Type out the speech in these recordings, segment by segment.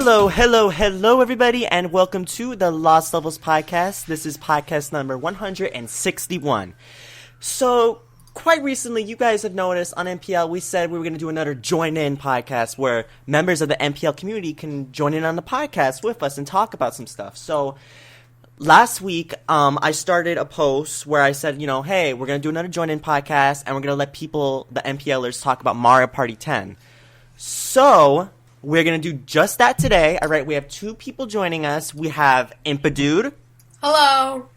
Hello, everybody, and welcome to the Lost Levels podcast. This is podcast number 161. So, quite recently, you guys have noticed on MPL, we said we were going to do another join-in podcast where members of the MPL community can join in on the podcast with us and talk about some stuff. So, last week, I started a post where I said, hey, we're going to do another join-in podcast, and we're going to let people, the MPLers, talk about Mario Party 10. So, we're going to do just that today. All right, we have two people joining us. We have Impadude. Hello.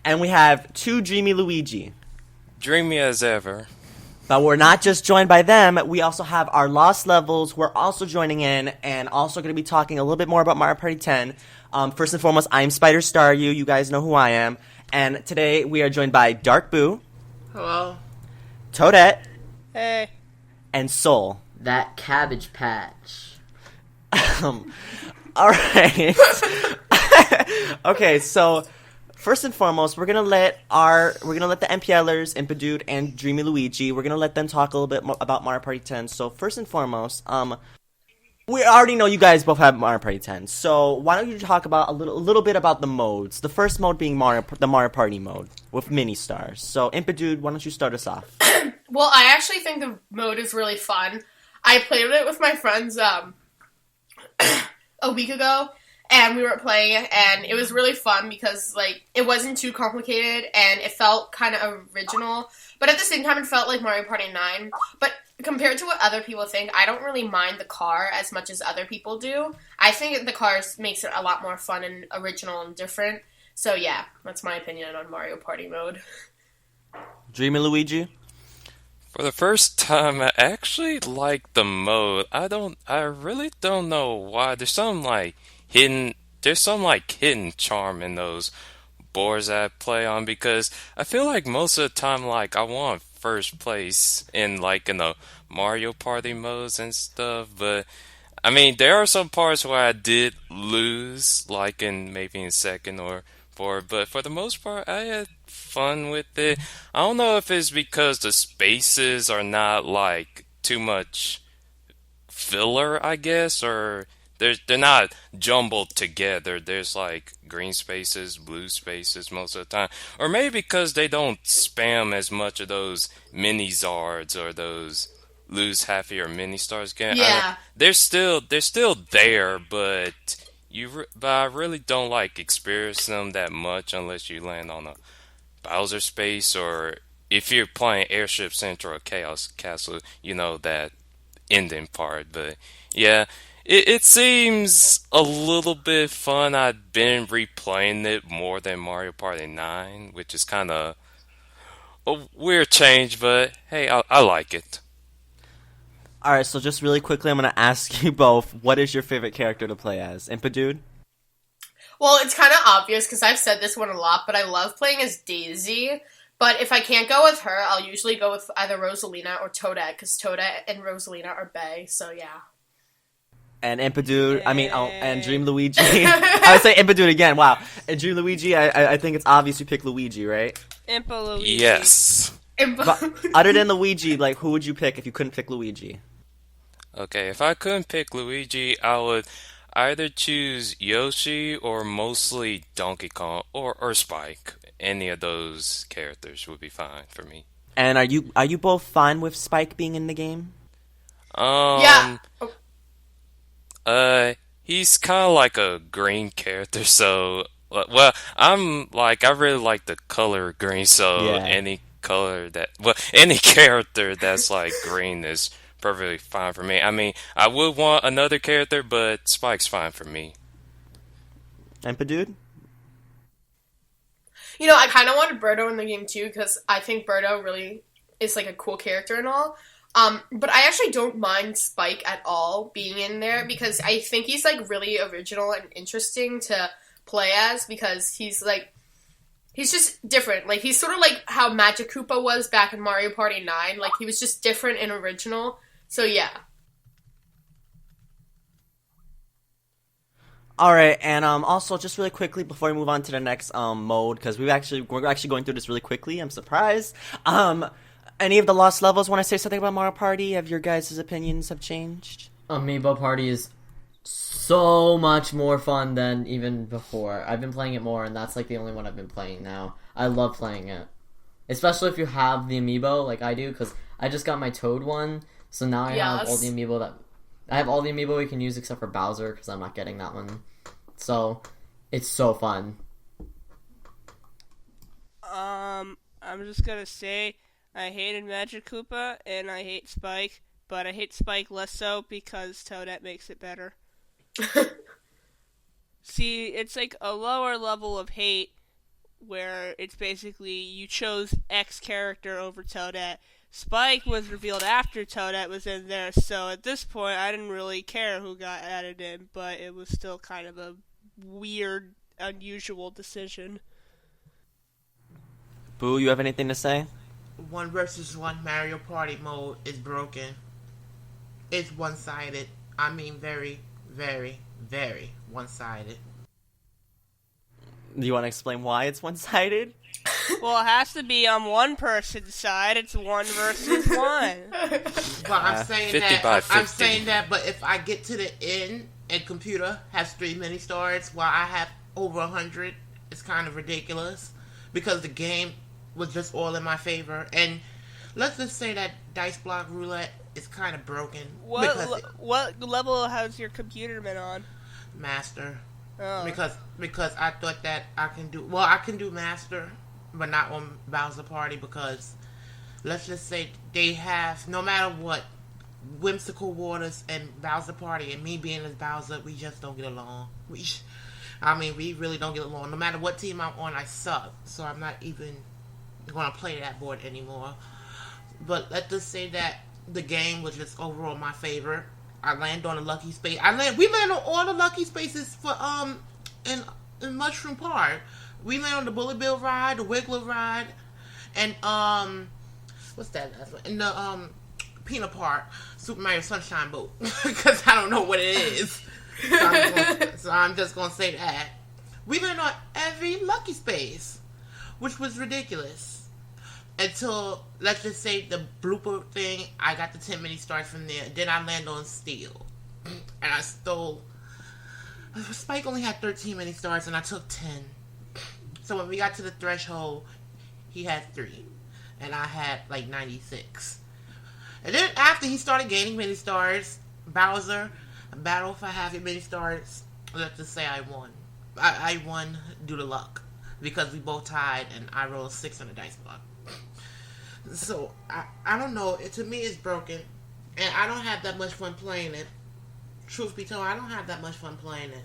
And we have TwoDreamyLuigi. Dreamy as ever. But we're not just joined by them. We also have our Lost Levels who are also joining in and also going to be talking a little bit more about Mario Party 10. First and foremost, I'm SpiderStaryu. You guys know who I am. And today we are joined by Dark Boo. Hello. Toadette. Hey. And Soul. That Cabbage Patch. All right. Okay, so first and foremost, we're gonna let the MPLers, Impadude and DreamyLuigi, we're gonna let them talk a little bit more about Mario Party 10. So first and foremost, we already know you guys both have Mario Party 10. So why don't you talk about a little bit about the modes? The first mode being the Mario Party mode with mini stars. So Impadude, why don't you start us off? Well, I actually think the mode is really fun. I played it with my friends a week ago, and we were playing it, and it was really fun because, it wasn't too complicated, and it felt kind of original, but at the same time, it felt like Mario Party 9, but compared to what other people think, I don't really mind the car as much as other people do. I think the cars makes it a lot more fun and original and different, so yeah, that's my opinion on Mario Party mode. DreamyLuigi? For the first time, I actually like the mode. I really don't know why. There's some hidden charm in those boards I play on, because I feel like most of the time, I want first place in the Mario Party modes and stuff, but I mean, there are some parts where I did lose, maybe in second or fourth, but for the most part, I had fun with it. I don't know if it's because the spaces are not too much filler, I guess, or they're not jumbled together. There's green spaces, blue spaces most of the time, or maybe because they don't spam as much of those mini zards or those lose half of your mini stars again. Yeah, they're still there, but I really don't experience them that much unless you land on a Bowser space, or if you're playing Airship Central or Chaos Castle, that ending part. But yeah, it seems a little bit fun. I've been replaying it more than Mario Party 9, which is kind of a weird change, but hey, I like it. Alright, so just really quickly, I'm going to ask you both, what is your favorite character to play as? Impadude? well, it's kind of obvious because I've said this one a lot, but I love playing as Daisy. But if I can't go with her, I'll usually go with either Rosalina or Toadette, because Toadette and Rosalina are bae, so yeah. And Impadude, and DreamyLuigi. I would say Impadude again, wow. And DreamyLuigi, I think it's obvious you pick Luigi, right? Luigi. Yes. But other than Luigi, who would you pick if you couldn't pick Luigi? Okay, if I couldn't pick Luigi, I would either choose Yoshi or mostly Donkey Kong or Spike. Any of those characters would be fine for me. And are you both fine with Spike being in the game? Yeah. He's kind of like a green character, so well, I really like the color green, so yeah. Any character that's green is perfectly fine for me. I mean, I would want another character, but Spike's fine for me. Impadude? I kind of wanted Birdo in the game too, because I think Birdo really is a cool character and all. But I actually don't mind Spike at all being in there, because I think he's really original and interesting to play as, because he's just different. He's sort of like how Magic Koopa was back in Mario Party 9. He was just different and original. So yeah. All right, and also just really quickly before we move on to the next mode, because we're actually going through this really quickly. I'm surprised. Any of the Lost Levels want to say something about Mario Party? Have your guys' opinions have changed? Amiibo Party is So much more fun than even before. I've been playing it more, and that's like the only one I've been playing now. I love playing it. Especially if you have the amiibo, like I do, because I just got my Toad one, so now I have all the amiibo I have all the amiibo we can use except for Bowser, because I'm not getting that one. So, it's so fun. I'm just gonna say, I hated Magic Koopa, and I hate Spike, but I hate Spike less so because Toadette makes it better. See, it's like a lower level of hate, where it's basically you chose X character over Toadette. Spike was revealed after Toadette was in there, so at this point I didn't really care who got added in, but it was still kind of a weird, unusual decision. Boo, you have anything to say? 1 versus 1 Mario Party mode is broken. It's one-sided. I mean very, very, very one-sided. Do you want to explain why it's one-sided? Well, it has to be on one person's side. It's 1 versus 1. But I'm saying 50 that. by 50. I'm saying that. But if I get to the end and computer has 3 mini stars while I have over 100, it's kind of ridiculous because the game was just all in my favor. And let's just say that dice block roulette is kind of broken. What level has your computer been on? Master. Oh. Because I thought that I can do master, but not on Bowser Party because let's just say they have, no matter what, Whimsical Waters and Bowser Party, and me being as Bowser, we just don't get along. We really don't get along. No matter what team I'm on, I suck. So I'm not even going to play that board anymore. But let's just say that the game was just overall my favorite. I land on a lucky space. We land on all the lucky spaces for in Mushroom Park. We land on the Bullet Bill ride, the Wiggler ride, and what's that last one? And the Peanut Park, Super Mario Sunshine Boat, because I don't know what it is. So I'm just gonna say that we land on every lucky space, which was ridiculous. Until, let's just say, the blooper thing, I got the 10 mini stars from there. Then I land on Steel. And I stole... Spike only had 13 mini stars, and I took 10. So when we got to the threshold, he had 3. And I had, 96. And then after he started gaining mini stars, Bowser, battle for half your mini stars, let's just say I won. I won due to luck. Because we both tied, and I rolled 6 on the dice block. So, I don't know. To me, it's broken. And I don't have that much fun playing it. Truth be told, I don't have that much fun playing it.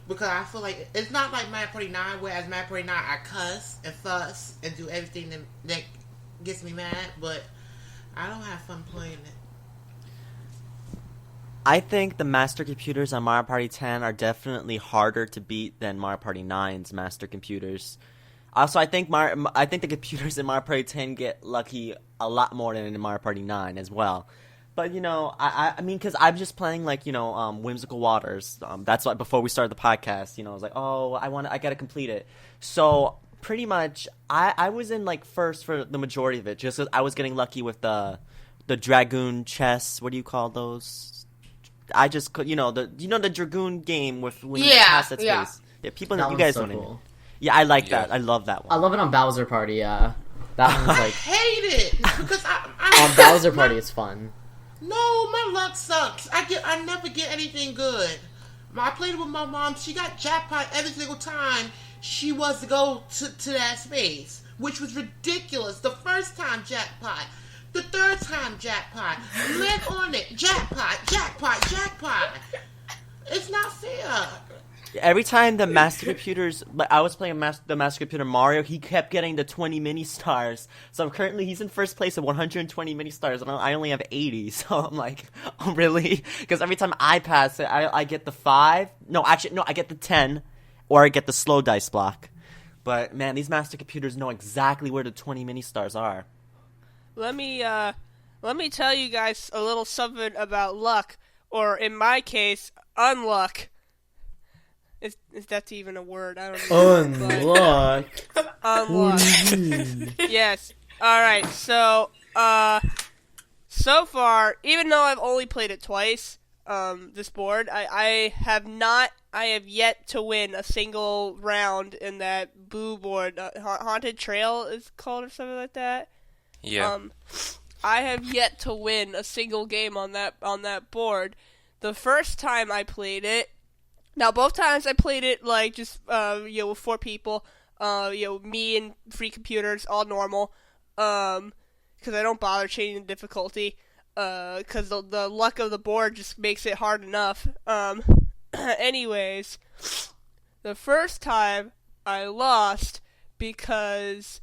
Because I feel like, it's not like Mario Party 9, whereas Mario Party 9, I cuss and fuss and do everything that gets me mad. But I don't have fun playing it. I think the master computers on Mario Party 10 are definitely harder to beat than Mario Party 9's master computers. Also, I think the computers in Mario Party 10 get lucky a lot more than in Mario Party 9 as well. But, I mean, because I'm just playing, Whimsical Waters. That's why before we started the podcast, I was like, oh, I got to complete it. So, pretty much, I was in, first for the majority of it, just because I was getting lucky with the Dragoon chess. What do you call those? I just, the Dragoon game with when you pass that space. Yeah, people, That you guys one's so don't cool. Yeah, I like that. I love that one. I love it on Bowser Party, yeah. That one's I hate it because on Bowser Party it's fun. No, my luck sucks. I never get anything good. I played it with my mom. She got jackpot every single time she was to go to that space, which was ridiculous. The first time jackpot, the third time jackpot, land on it, jackpot, jackpot, jackpot. It's not fair. Every time the master computers, I was playing the master computer Mario, he kept getting the 20 mini stars. So he's in first place at 120 mini stars, and I only have 80. So I'm like, oh really? Because every time I pass it, I get the 5. No, actually, no, I get the 10, or I get the slow dice block. But man, these master computers know exactly where the 20 mini stars are. Let me tell you guys a little something about luck, or in my case, unluck. Is that even a word? I don't know. Unluck. Unluck. Yes. Alright, so far, even though I've only played it twice, this board. I have yet to win a single round in that blue board. Haunted Trail is called or something like that. Yeah. I have yet to win a single game on that board. The first time I played it, now both times I played it like just with 4 people, me and free computers, all normal, because I don't bother changing the difficulty, because the luck of the board just makes it hard enough. Anyways, the first time I lost because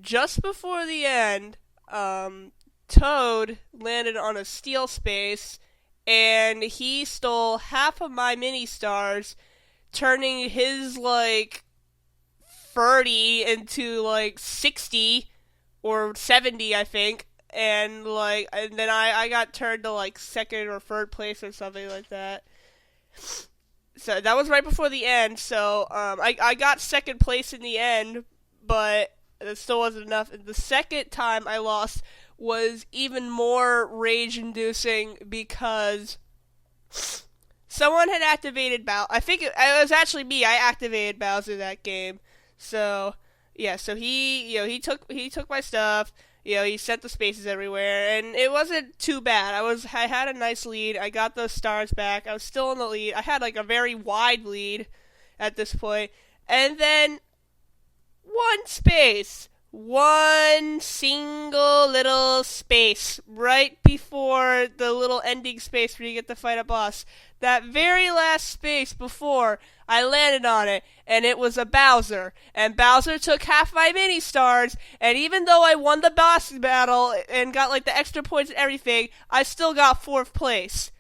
just before the end, Toad landed on a steel space, and he stole half of my mini stars, turning his 30 into 60 or 70, I think, and then I got turned to second or third place or something like that. So that was right before the end. So I got second place in the end, but it still wasn't enough. And the second time I lost was even more rage-inducing because someone had activated Bowser. I think it was actually me. I activated Bowser that game. So yeah, so he took my stuff. He set the spaces everywhere, and it wasn't too bad. I had a nice lead. I got those stars back. I was still in the lead. I had a very wide lead at this point, and then one single little space right before the little ending space where you get to fight a boss. That very last space before I landed on it, and it was a Bowser. And Bowser took half my mini stars, and even though I won the boss battle and got the extra points and everything, I still got 4th place.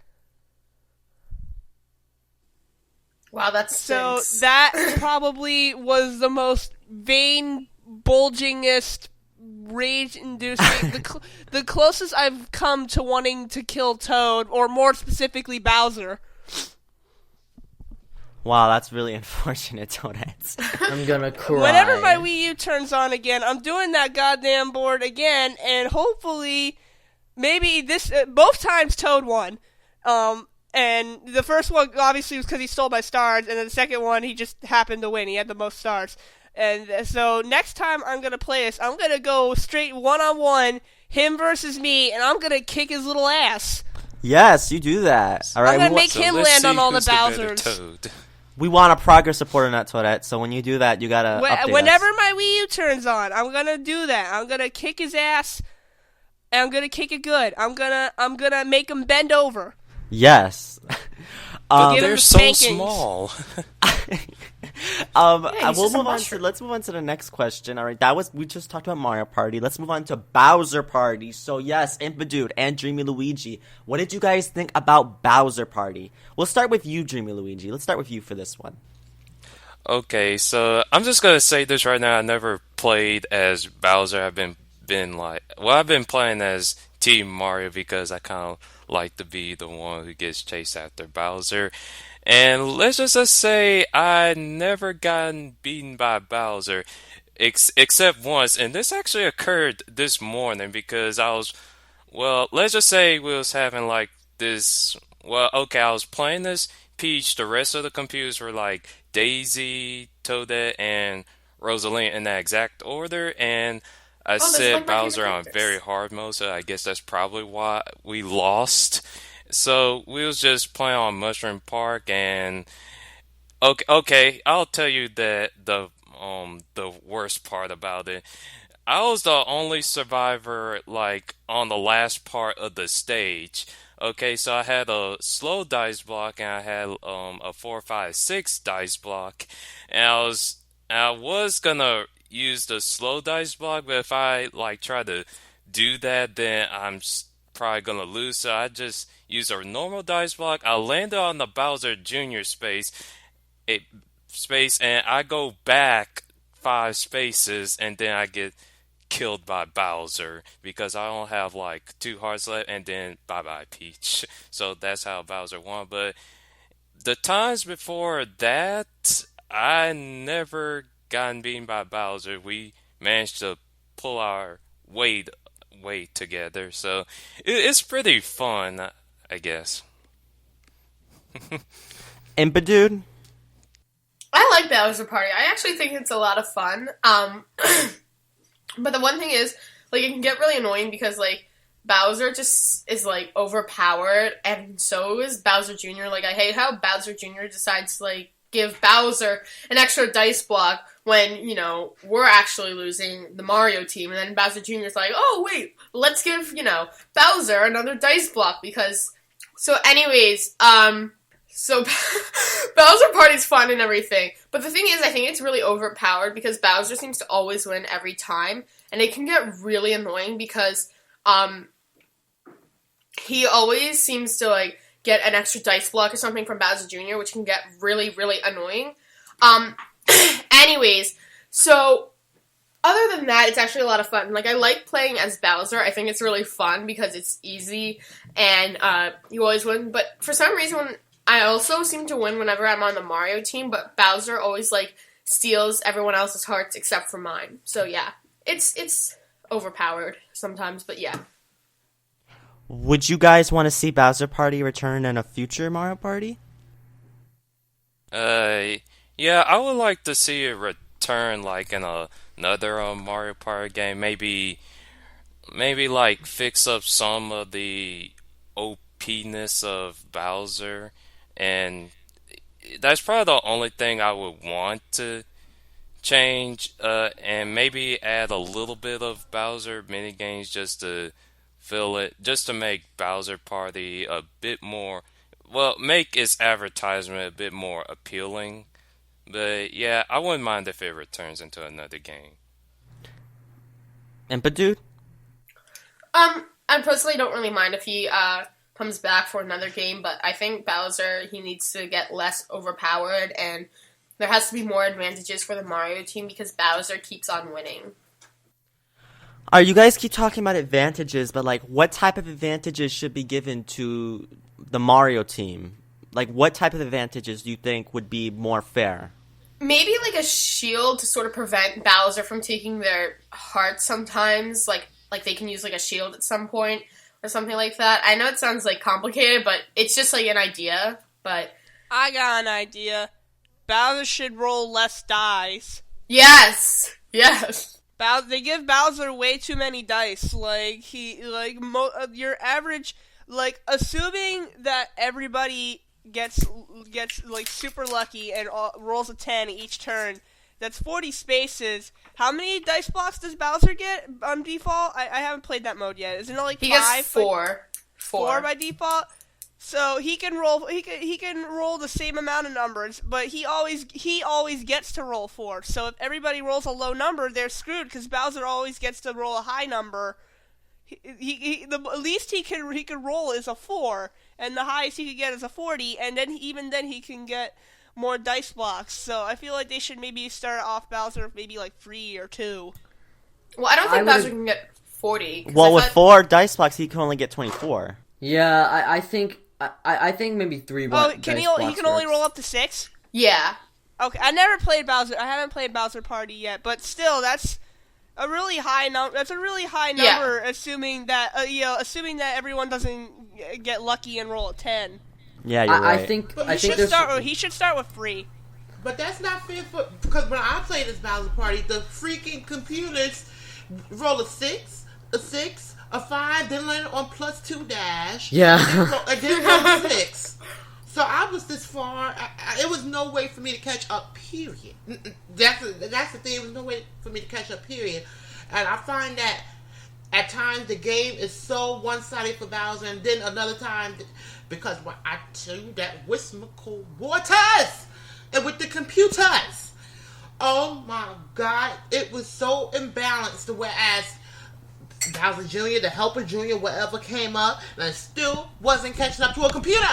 Wow, that's so that probably was the most bulgingest, rage-inducing, the closest I've come to wanting to kill Toad, or more specifically Bowser. Wow, that's really unfortunate, Toadette. I'm gonna cry. Whenever my Wii U turns on again, I'm doing that goddamn board again, and hopefully, maybe both times Toad won. And the first one, obviously, was because he stole my stars, and then the second one, he just happened to win. He had the most stars. And so next time I'm going to play this, I'm going to go straight one-on-one, him versus me, and I'm going to kick his little ass. Yes, you do that. All right, I'm going to make him land on all the Bowsers. We want a progress report on that, Toadette, so when you do that, you got to update Whenever us. my Wii U turns on, I'm going to do that. I'm going to kick his ass, and I'm going to kick it good. I'm gonna make him bend over. Yes. They're so small. Let's move on to the next question. All right, we just talked about Mario Party. Let's move on to Bowser Party. So yes, Impadude and TwoDreamyLuigi. What did you guys think about Bowser Party? We'll start with you, TwoDreamyLuigi. Let's start with you for this one. Okay, so I'm just gonna say this right now. I never played as Bowser. I've been playing as Team Mario because I kind of like to be the one who gets chased after Bowser. And let's just say I never gotten beaten by Bowser, except once. And this actually occurred this morning because let's just say we was having this. I was playing this Peach. The rest of the computers were Daisy, Toadette, and Rosaline in that exact order. And I said Bowser on very hard mode, so I guess that's probably why we lost. So we was just playing on Mushroom Park, and okay, I'll tell you that the worst part about it, I was the only survivor on the last part of the stage. Okay, so I had a slow dice block, and I had a 4, 5, 6 dice block, and I was gonna use the slow dice block, but if I try to do that, then I'm probably gonna lose. So I just use a normal dice block. I landed on the Bowser Jr. space, and I go back 5 spaces, and then I get killed by Bowser because I don't have 2 hearts left, and then bye Peach. So that's how Bowser won. But the times before that, I never gotten beaten by Bowser. We managed to pull our weight together, so it's pretty fun, I guess. Impadude? I like Bowser Party. I actually think it's a lot of fun. But the one thing is, like, it can get really annoying because, like, Bowser just is, like, overpowered, and so is Bowser Jr. Like, I hate how Bowser Jr. decides to, like, give Bowser an extra dice block when, you know, we're actually losing the Mario team, and then Bowser Jr. is like, oh, wait, let's give, you know, Bowser another dice block because... So, anyways, so Bowser Party's fun and everything, but the thing is, I think it's really overpowered because Bowser seems to always win every time, and it can get really annoying because, he always seems to, like, get an extra dice block or something from Bowser Jr., which can get really, really annoying. Anyways, so, other than that, it's actually a lot of fun. Like, I like playing as Bowser. I think it's really fun because it's easy, and, you always win, but for some reason, I also seem to win whenever I'm on the Mario team, but Bowser always, like, steals everyone else's hearts except for mine. So, yeah, it's overpowered sometimes, but yeah. Would you guys want to see Bowser Party return in a future Mario Party? Yeah, I would like to see it return like in another Mario Party game. Maybe like fix up some of the OP-ness of Bowser, and that's probably the only thing I would want to change. And maybe add a little bit of Bowser minigames just to fill it, just to make Bowser Party a bit more, well, make its advertisement a bit more appealing. But yeah, I wouldn't mind if it returns into another game. Impadude? I personally don't really mind if he, comes back for another game, but I think Bowser, he needs to get less overpowered, and there has to be more advantages for the Mario team because Bowser keeps on winning. You guys keep talking about advantages, but, like, what type of advantages should be given to the Mario team? Like, what type of advantages do you think would be more fair? Maybe, like, a shield to sort of prevent Bowser from taking their hearts sometimes, like they can use, like, a shield at some point, or something like that. I know it sounds, like, complicated, but it's just, like, an idea, but... I got an idea. Bowser should roll less dice. Yes! They give Bowser way too many dice. Like, your average, like, assuming that everybody gets like, super lucky and rolls a 10 each turn, that's 40 spaces. How many dice blocks does Bowser get on default? I haven't played that mode yet. Isn't it like 5? He gets 4. 4 by default? So he can roll. He can roll the same amount of numbers, but he always gets to roll 4. So if everybody rolls a low number, they're screwed because Bowser always gets to roll a high number. The least he can roll is a 4, and the highest he could get is a 40, and then he can get more dice blocks. So I feel like they should maybe start off Bowser maybe like 3 or 2. Well, I don't think Bowser can get 40. Well, with 4 dice blocks, he can only get 24. Yeah, I think maybe 3. Oh, he can only roll up to 6? Yeah. Okay, I never played Bowser. I haven't played Bowser Party yet, but still, that's a really high number. That's a really high number, assuming that everyone doesn't get lucky and roll a 10. Yeah, you're right. I think he should start with 3. But that's not fair because when I played this Bowser Party, the freaking computers roll a 6, a 5, then land on +2 dash. Yeah. And then roll 6. So I was this far. It was no way for me to catch up. Period. That's the thing. It was no way for me to catch up. Period. And I find that at times the game is so one-sided for Bowser, and then another time because when I tell you that whimsical waters and with the computers, oh my God, it was so imbalanced. Whereas Bowser Jr., the Helper Jr., whatever came up, and I still wasn't catching up to a computer.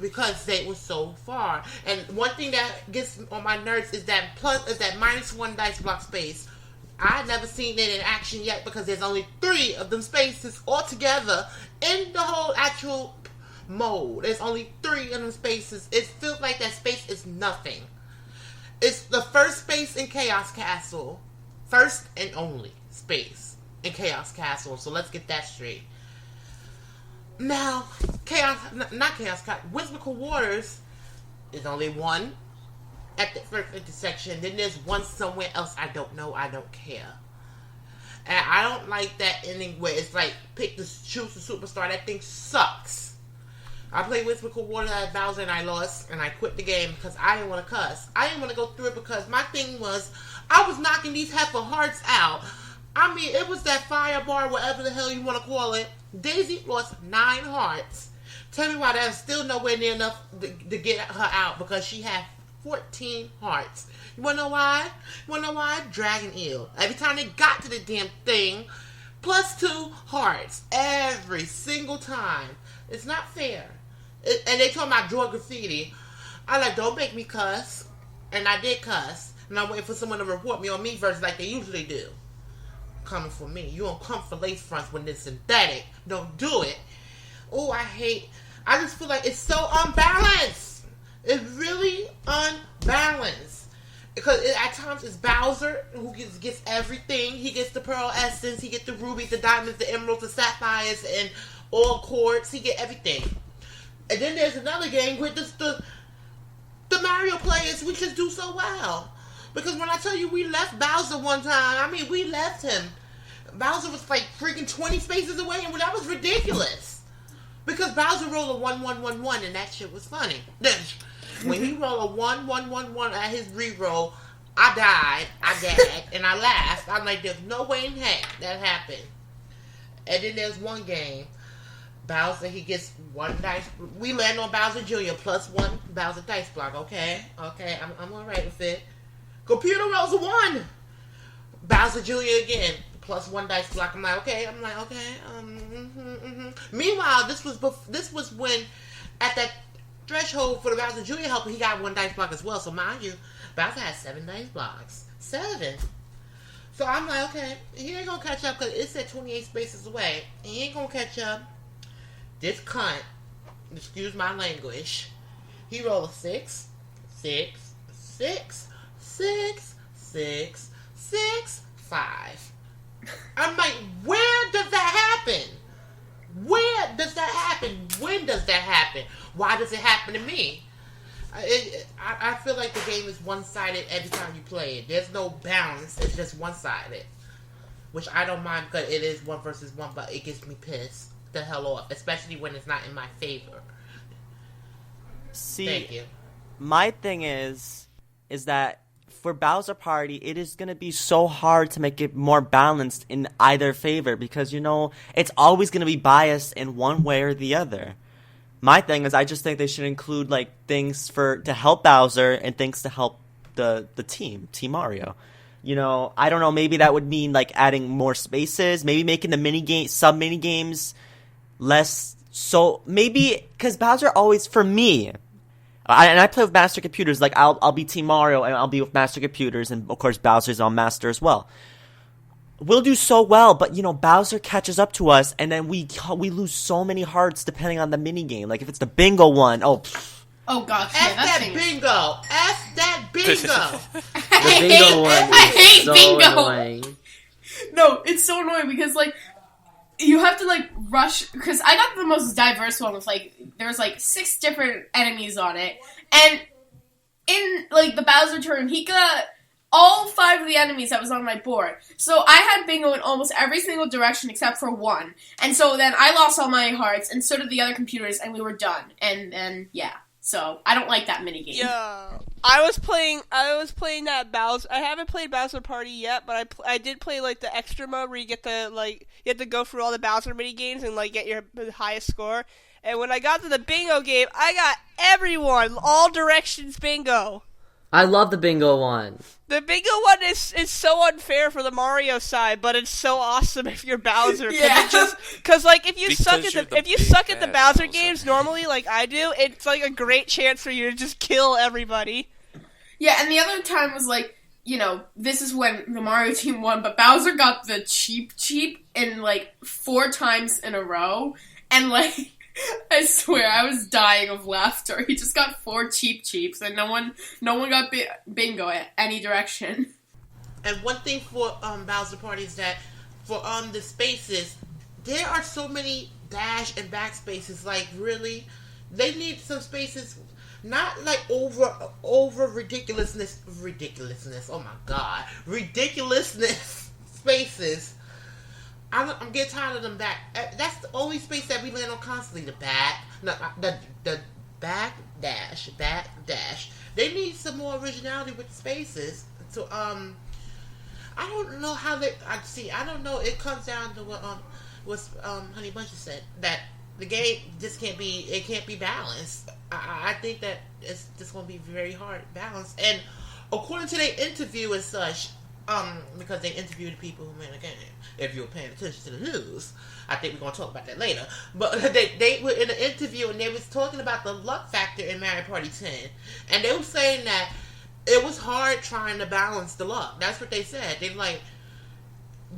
Because they were so far. And one thing that gets on my nerves is that -1 dice block space. I've never seen it in action yet because there's only 3 of them spaces altogether in the whole actual mode. There's only 3 of them spaces. It feels like that space is nothing. It's the first space in Chaos Castle. First and only space in Chaos Castle. So let's get that straight. Now, not Chaos, Whimsical Waters is only one at the first intersection. Then there's one somewhere else I don't know, I don't care. And I don't like that ending where it's like, choose the superstar. That thing sucks. I played Whimsical Waters at Bowser and I lost, and I quit the game because I didn't want to cuss. I didn't want to go through it because my thing was, I was knocking these heifer hearts out. I mean, it was that fire bar, whatever the hell you want to call it. Daisy lost 9 hearts. Tell me why that's still nowhere near enough to get her out, because she had 14 hearts. You wanna know why? Dragon Eel. Every time they got to the damn thing, plus 2 hearts. Every single time. It's not fair. And they told me I draw graffiti. I like, don't make me cuss. And I did cuss. And I'm waiting for someone to report me on me versus like they usually do. Coming for me. You don't come for lace fronts when it's synthetic. Don't do it. Oh, I just feel like it's so unbalanced. It's really unbalanced. Because at times it's Bowser who gets everything. He gets the pearl essence. He gets the rubies, the diamonds, the emeralds, the sapphires, and all quartz. He get everything. And then there's another game where the Mario players, we just do so well. Because when I tell you we left Bowser one time, I mean, we left him. Bowser was like freaking 20 spaces away, and that was ridiculous. Because Bowser rolled a 1-1-1-1, and that shit was funny. Then, when he rolled a 1-1-1-1 at his reroll, I died, I gagged, and I laughed. I'm like, there's no way in heck that happened. And then there's one game, Bowser, he gets 1 dice. We land on Bowser Jr. +1 Bowser dice block, okay? Okay, I'm alright with it. Computer rolls a 1. Bowser Jr. again, +1 dice block. I'm like, okay. Meanwhile, this was when, at that threshold for the Bowser Jr. helper, he got 1 dice block as well. So mind you, Bowser has 7 dice blocks. 7. So I'm like, okay, he ain't gonna catch up because it's at 28 spaces away. He ain't gonna catch up. This cunt, excuse my language, he rolled a 6, 6, 6, 6, 6, 6, 5. I'm like, where does that happen? Where does that happen? When does that happen? Why does it happen to me? I feel like the game is one-sided every time you play it. There's no balance. It's just one-sided. Which I don't mind because it is 1 versus 1, but it gets me pissed the hell off. Especially when it's not in my favor. See, thank you. My thing is that for Bowser Party, it is going to be so hard to make it more balanced in either favor because, it's always going to be biased in one way or the other. My thing is I just think they should include, things to help Bowser and things to help the Team Mario. I don't know, maybe that would mean, adding more spaces, maybe making the sub-mini games less, so maybe, because Bowser always, for me, I play with Master Computers, I'll be Team Mario, and I'll be with Master Computers, and of course Bowser's on Master as well. We'll do so well, but, Bowser catches up to us, and then we lose so many hearts depending on the minigame. If it's the bingo one, Oh, gosh. F that bingo! F that bingo! The bingo one I hate so bingo! annoying. No, it's so annoying because, you have to, rush, because I got the most diverse one with, there's, 6 different enemies on it, and in, the Bowser turn, he got all 5 of the enemies that was on my board. So I had bingo in almost every single direction except for 1, and so then I lost all my hearts, and so did the other computers, and we were done, and then, yeah. So I don't like that minigame. Yeah, I was playing that Bowser. I haven't played Bowser Party yet, but I did play the extra mode where you get to you have to go through all the Bowser mini games and get your highest score. And when I got to the bingo game, I got everyone all directions bingo. I love the bingo one. The bingo one is so unfair for the Mario side, but it's so awesome if you're Bowser. Yeah. Because if you suck at the Bowser Bowser games normally, like I do, it's a great chance for you to just kill everybody. Yeah, and the other time was this is when the Mario team won, but Bowser got the cheap in 4 times in a row, and I swear I was dying of laughter. He just got 4 cheaps, and no one got bingo at any direction. And one thing for Bowser Party is that for the spaces, there are so many dash and backspaces. Like, really, they need some spaces, not like over ridiculousness. Oh my god, ridiculousness spaces. I'm getting tired of them back. That's the only space that we land on constantly. The back, no, the back dash. They need some more originality with the spaces. So I don't know how they. I don't know. It comes down to what Honey Bunch said, that the game just can't be. It can't be balanced. I think that it's just going to be very hard balanced. And according to their interview and such, because they interviewed the people who made the game. If you were paying attention to the news, I think we're going to talk about that later. But they were in an interview and they was talking about the luck factor in Mario Party 10, and they were saying that it was hard trying to balance the luck. That's what they said. They like,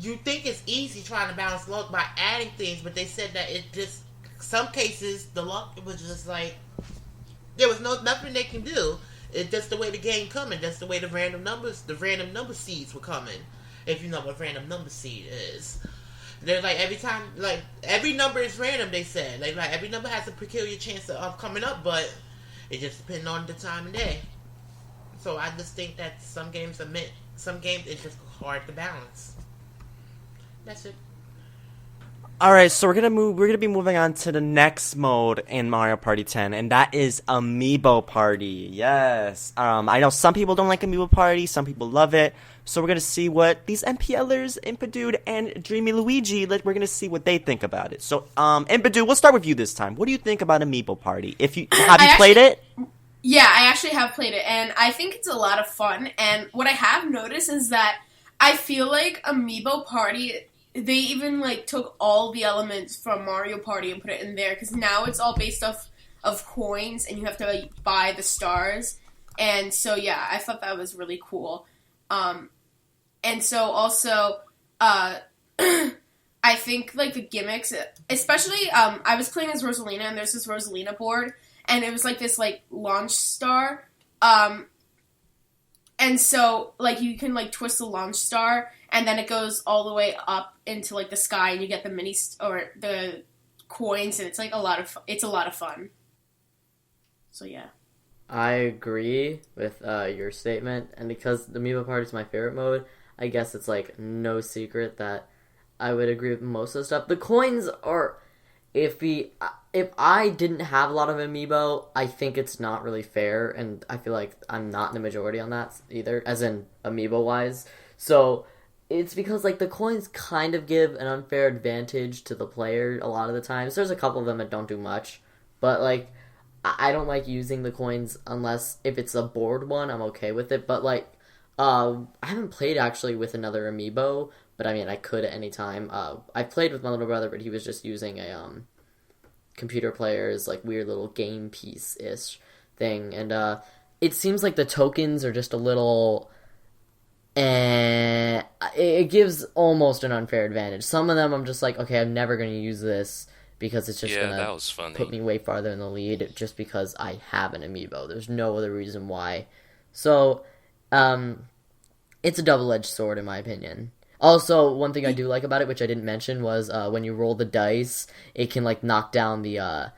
you think it's easy trying to balance luck by adding things, but they said that it just, some cases the luck was just like, there was nothing they can do. It's just the way the game coming. That's the way the random number seeds were coming. If you know what random number seed is. They're like, every time, like, every number is random, they said. Like every number has a peculiar chance of coming up, but it just depends on the time of day. So I just think that some games it's just hard to balance. That's it. All right, so we're gonna be moving on to the next mode in Mario Party 10, and that is Amiibo Party. Yes, I know some people don't like Amiibo Party, some people love it. So we're gonna see what these MPLers, Impadude and TwoDreamyLuigi, we're gonna see what they think about it. So, Impadude, we'll start with you this time. What do you think about Amiibo Party? Have you played it? Yeah, I actually have played it, and I think it's a lot of fun. And what I have noticed is that I feel like Amiibo Party, they even like took all the elements from Mario Party and put it in there, because now it's all based off of coins, and you have to like buy the stars. And so yeah, I thought that was really cool. And so also, I think like the gimmicks, especially I was playing as Rosalina, and there's this Rosalina board, and it was like this like launch star. And so like you can like twist the launch star, and then it goes all the way up into like the sky, and you get the or the coins, and it's like a lot of fun. So yeah. I agree with your statement, and because the Amiibo Party is my favorite mode, I guess it's like no secret that I would agree with most of the stuff. The coins are iffy. If I didn't have a lot of Amiibo, I think it's not really fair, and I feel like I'm not in the majority on that either, as in Amiibo-wise. So it's because like the coins kind of give an unfair advantage to the player a lot of the times. There's a couple of them that don't do much, but like I don't like using the coins unless if it's a board one, I'm okay with it. But like I haven't played actually with another Amiibo, but I mean I could at any time. I played with my little brother, but he was just using a computer player's like weird little game piece-ish thing, and it seems like the tokens are just a little it gives almost an unfair advantage. Some of them I'm just like, okay, I'm never going to use this because it's just going to put me way farther in the lead just because I have an Amiibo. There's no other reason why. So, it's a double-edged sword in my opinion. Also, one thing I do like about it, which I didn't mention, was when you roll the dice, it can like knock down the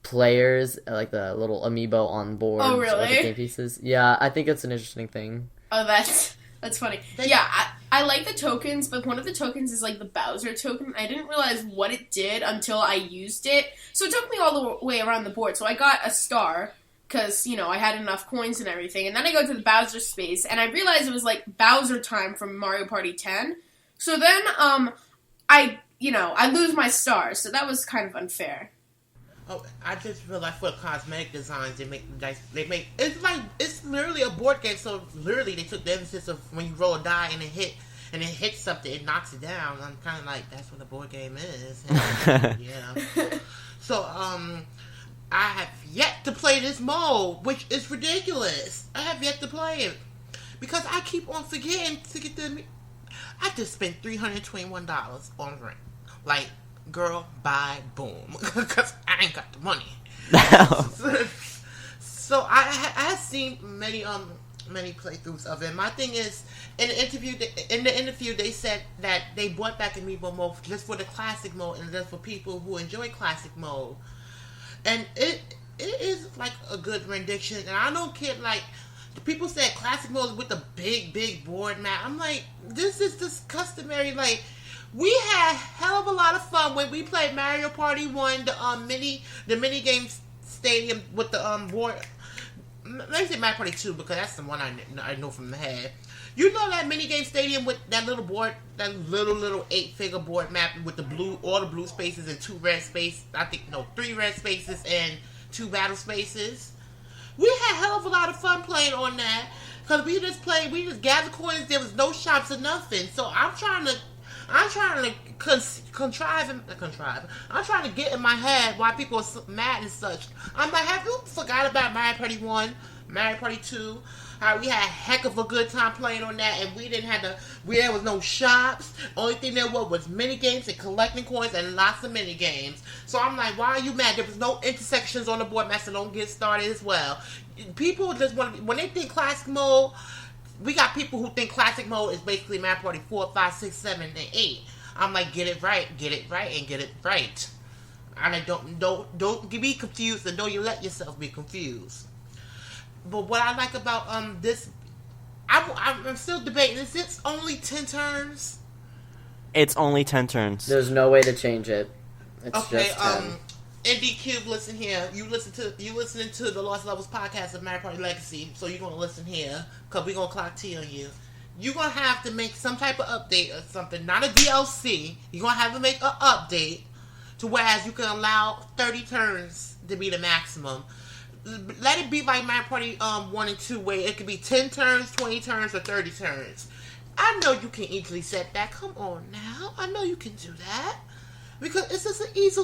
players, like the little Amiibo on board. Oh, really? Like the game pieces. Yeah, I think it's an interesting thing. Oh, that's funny. Yeah, I like the tokens, but one of the tokens is like the Bowser token. I didn't realize what it did until I used it. So it took me all the way around the board. So I got a star because, you know, I had enough coins and everything. And then I go to the Bowser space, and I realized it was like Bowser time from Mario Party 10. So then I lose my star. So that was kind of unfair. Oh, I just realized for cosmetic designs, they make it's literally a board game. So literally, they took the emphasis of when you roll a die and it hits something, it knocks it down. I'm kind of like, that's what a board game is. Yeah. So I have yet to play this mode, which is ridiculous. I have yet to play it because I keep on forgetting to get the. I just spent $321 on rent. Like, girl, buy, boom, because I ain't got the money. So I have seen many many playthroughs of it. My thing is, in the interview, they said that they brought back Amiibo mode just for the classic mode and just for people who enjoy classic mode. And it is like a good rendition. And I don't care, like, the people said classic mode is with the big board map. I'm like, this is just customary. Like, we had a hell of a lot of fun when we played Mario Party 1, the mini game stadium with the board. Let me say Mario Party 2 because that's the one I know from the head. You know that mini game stadium with that little board, that little 8-figure board map with all the blue spaces and 2 red spaces. 3 red spaces and 2 battle spaces. We had a hell of a lot of fun playing on that because we just gathered coins. There was no shops or nothing. So I'm trying to contrive. I'm trying to get in my head why people are so mad and such. I'm like, have you forgot about Mario Party 1, Mario Party 2? How we had a heck of a good time playing on that, and there was no shops. Only thing there was mini games and collecting coins and lots of mini games. So I'm like, why are you mad? There was no intersections on the board map, so don't get started as well. People just when they think classic mode. We got people who think classic mode is basically Mario Party 4, 5, 6, 7, and 8. I'm like, get it right, and get it right. And I don't be confused, and don't you let yourself be confused. But what I like about this, I'm still debating. Is it only 10 turns? It's only 10 turns. There's no way to change it. It's okay, just 10. ND Cube, listen here. You listening to the Lost Levels podcast of Mario Party Legacy, so you're gonna listen here, cause we're gonna clock T on you. You're gonna have to make some type of update or something, not a DLC. You're gonna have to make an update to whereas you can allow 30 turns to be the maximum. Let it be like Mario Party 1 and 2, where it could be 10 turns, 20 turns, or 30 turns. I know you can easily set that. Come on now, I know you can do that. Because it's just an easy,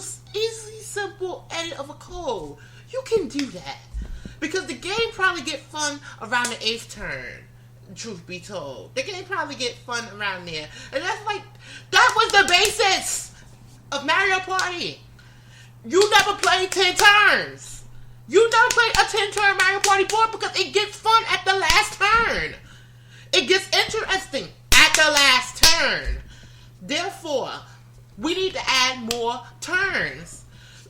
simple edit of a code. You can do that. Because the game probably get fun around the 8th turn. Truth be told. The game probably get fun around there. And that was the basis of Mario Party. You never played 10 turns. You never played a 10-turn Mario Party board because it gets fun at the last turn. It gets interesting at the last turn. Therefore, we need to add more turns.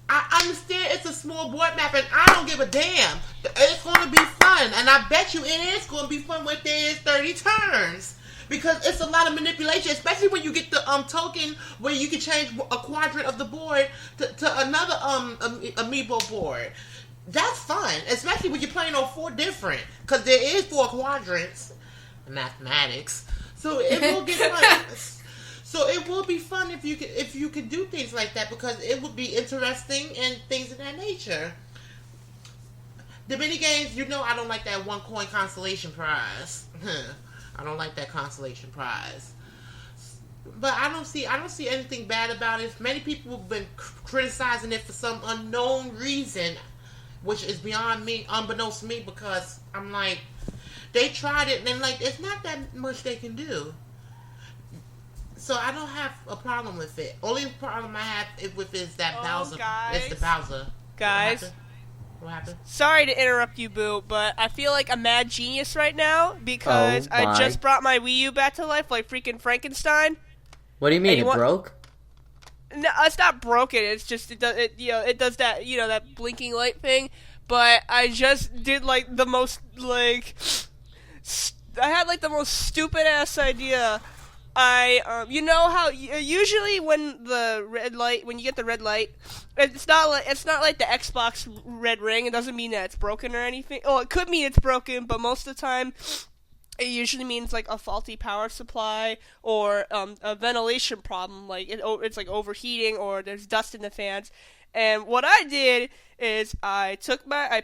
I understand it's a small board map and I don't give a damn. It's going to be fun. And I bet you it is going to be fun when there is 30 turns. Because it's a lot of manipulation, especially when you get the token where you can change a quadrant of the board to another amiibo board. That's fun, especially when you're playing on 4 different. Because there is 4 quadrants. Mathematics. So it will get fun. So it will be fun if you can do things like that because it would be interesting and things of that nature. The mini games, I don't like that 1 coin consolation prize. I don't like that consolation prize. But I don't see anything bad about it. Many people have been criticizing it for some unknown reason, which is beyond me, unbeknownst to me, because I'm like, they tried it and then it's not that much they can do. So I don't have a problem with it. Only problem I have with it is that Bowser. Guys. It's the Bowser. Guys. What happened? Sorry to interrupt you, Boo, but I feel like a mad genius right now because I just brought my Wii U back to life like freaking Frankenstein. What do you mean, it broke? No, it's not broken. It's just it does that that blinking light thing. But I just did the most I had the most stupid ass idea. You know how usually when you get the red light, it's not like the Xbox red ring. It doesn't mean that it's broken or anything. Oh, it could mean it's broken, but most of the time, it usually means a faulty power supply or a ventilation problem. It's overheating or there's dust in the fans. And what I did is I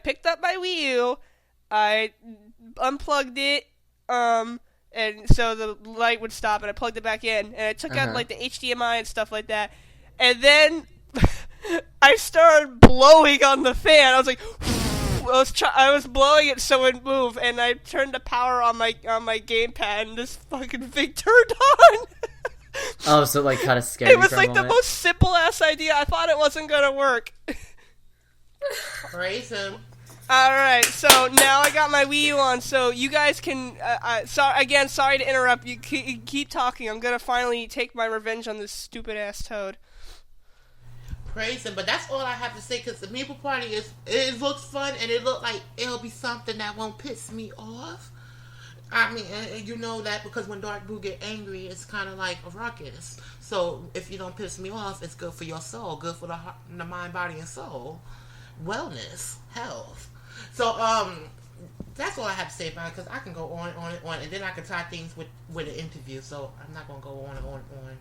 picked up my Wii U, I unplugged it, and so the light would stop, and I plugged it back in, and I took out the HDMI and stuff like that, and then I started blowing on the fan. I was like, I was blowing it so it would move, and I turned the power on my gamepad, and this fucking thing turned on. Oh, so kind of scary. It was the most simple ass idea. I thought it wasn't gonna work. Praise him. Alright, so now I got my Wii U on, so you guys can, sorry to interrupt, you keep talking. I'm gonna finally take my revenge on this stupid-ass Toad. Praise him, but that's all I have to say, because the Amiibo Party it looks fun, and it looks like it'll be something that won't piss me off. I mean, you know that because when Dark Boo get angry, it's kind of like a ruckus. So if you don't piss me off, it's good for your soul, good for the mind, body, and soul, wellness, health. So that's all I have to say about it, because I can go on and on and on, and then I can tie things with an interview. So I'm not gonna go on and on and on.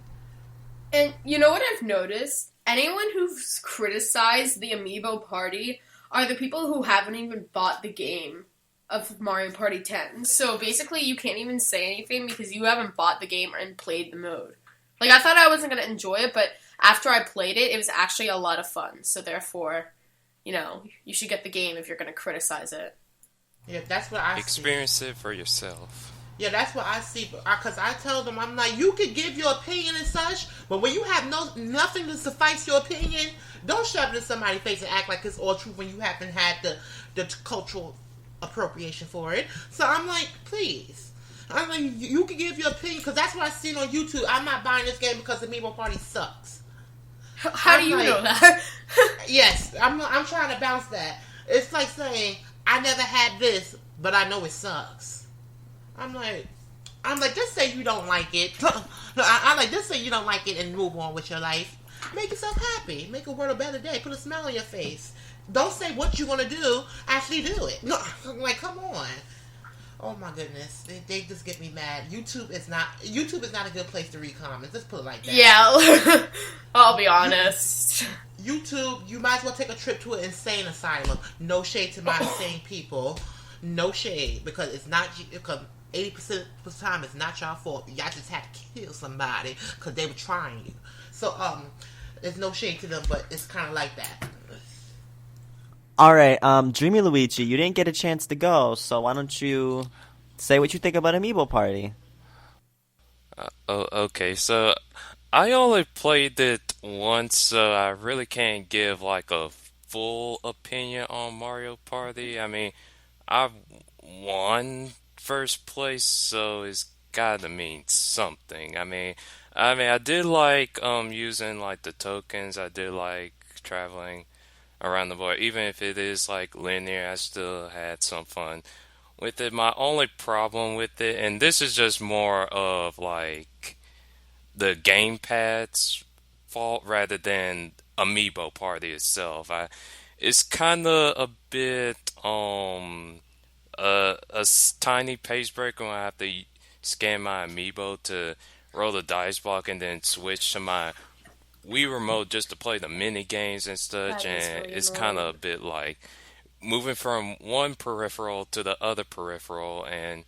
And you know what I've noticed? Anyone who's criticized the Amiibo Party are the people who haven't even bought the game of Mario Party 10. So basically, you can't even say anything because you haven't bought the game and played the mode. Like, I thought I wasn't going to enjoy it, but after I played it, it was actually a lot of fun. So therefore, you know, you should get the game if you're going to criticize it. Yeah, that's what I Experience it for yourself. Yeah, that's what I see. Because I tell them, I'm like, you can give your opinion and such, but when you have nothing to suffice your opinion, don't shove it in somebody's face and act like it's all true when you haven't had the cultural appropriation for it. So I'm like, please. I'm like, you can give your opinion, because that's what I've seen on YouTube. I'm not buying this game because the Amiibo Party sucks. How do you know that? Yes, I'm trying to bounce that. It's like saying, I never had this, but I know it sucks. I'm like, just say you don't like it. I'm like, just say you don't like it and move on with your life. Make yourself happy. Make a world a better day. Put a smile on your face. Don't say what you're gonna do. Actually do it. No, I'm like, come on. Oh my goodness, they just get me mad. YouTube is not a good place to read comments. Let's put it like that. Yeah, I'll be honest. YouTube, you might as well take a trip to an insane asylum. No shade to my insane people. No shade, because it's not, because 80% of the time it's not y'all fault. Y'all just had to kill somebody because they were trying you. So there's no shade to them, but it's kind of like that. All right, DreamyLuigi, you didn't get a chance to go, so why don't you say what you think about Amiibo Party? Okay, so I only played it once, so I really can't give like a full opinion on Mario Party. I mean, I won first place, so it's gotta mean something. I did like using like the tokens. I did like traveling around the board, even if it is like linear. I still had some fun with it. My only problem with it, and this is just more of like the gamepad's fault rather than Amiibo Party itself. It's kind of a bit tiny page breaker when I have to scan my Amiibo to roll the dice block and then switch to my Wii remote just to play the mini games and such, and it's kind of a bit like moving from one peripheral to the other peripheral and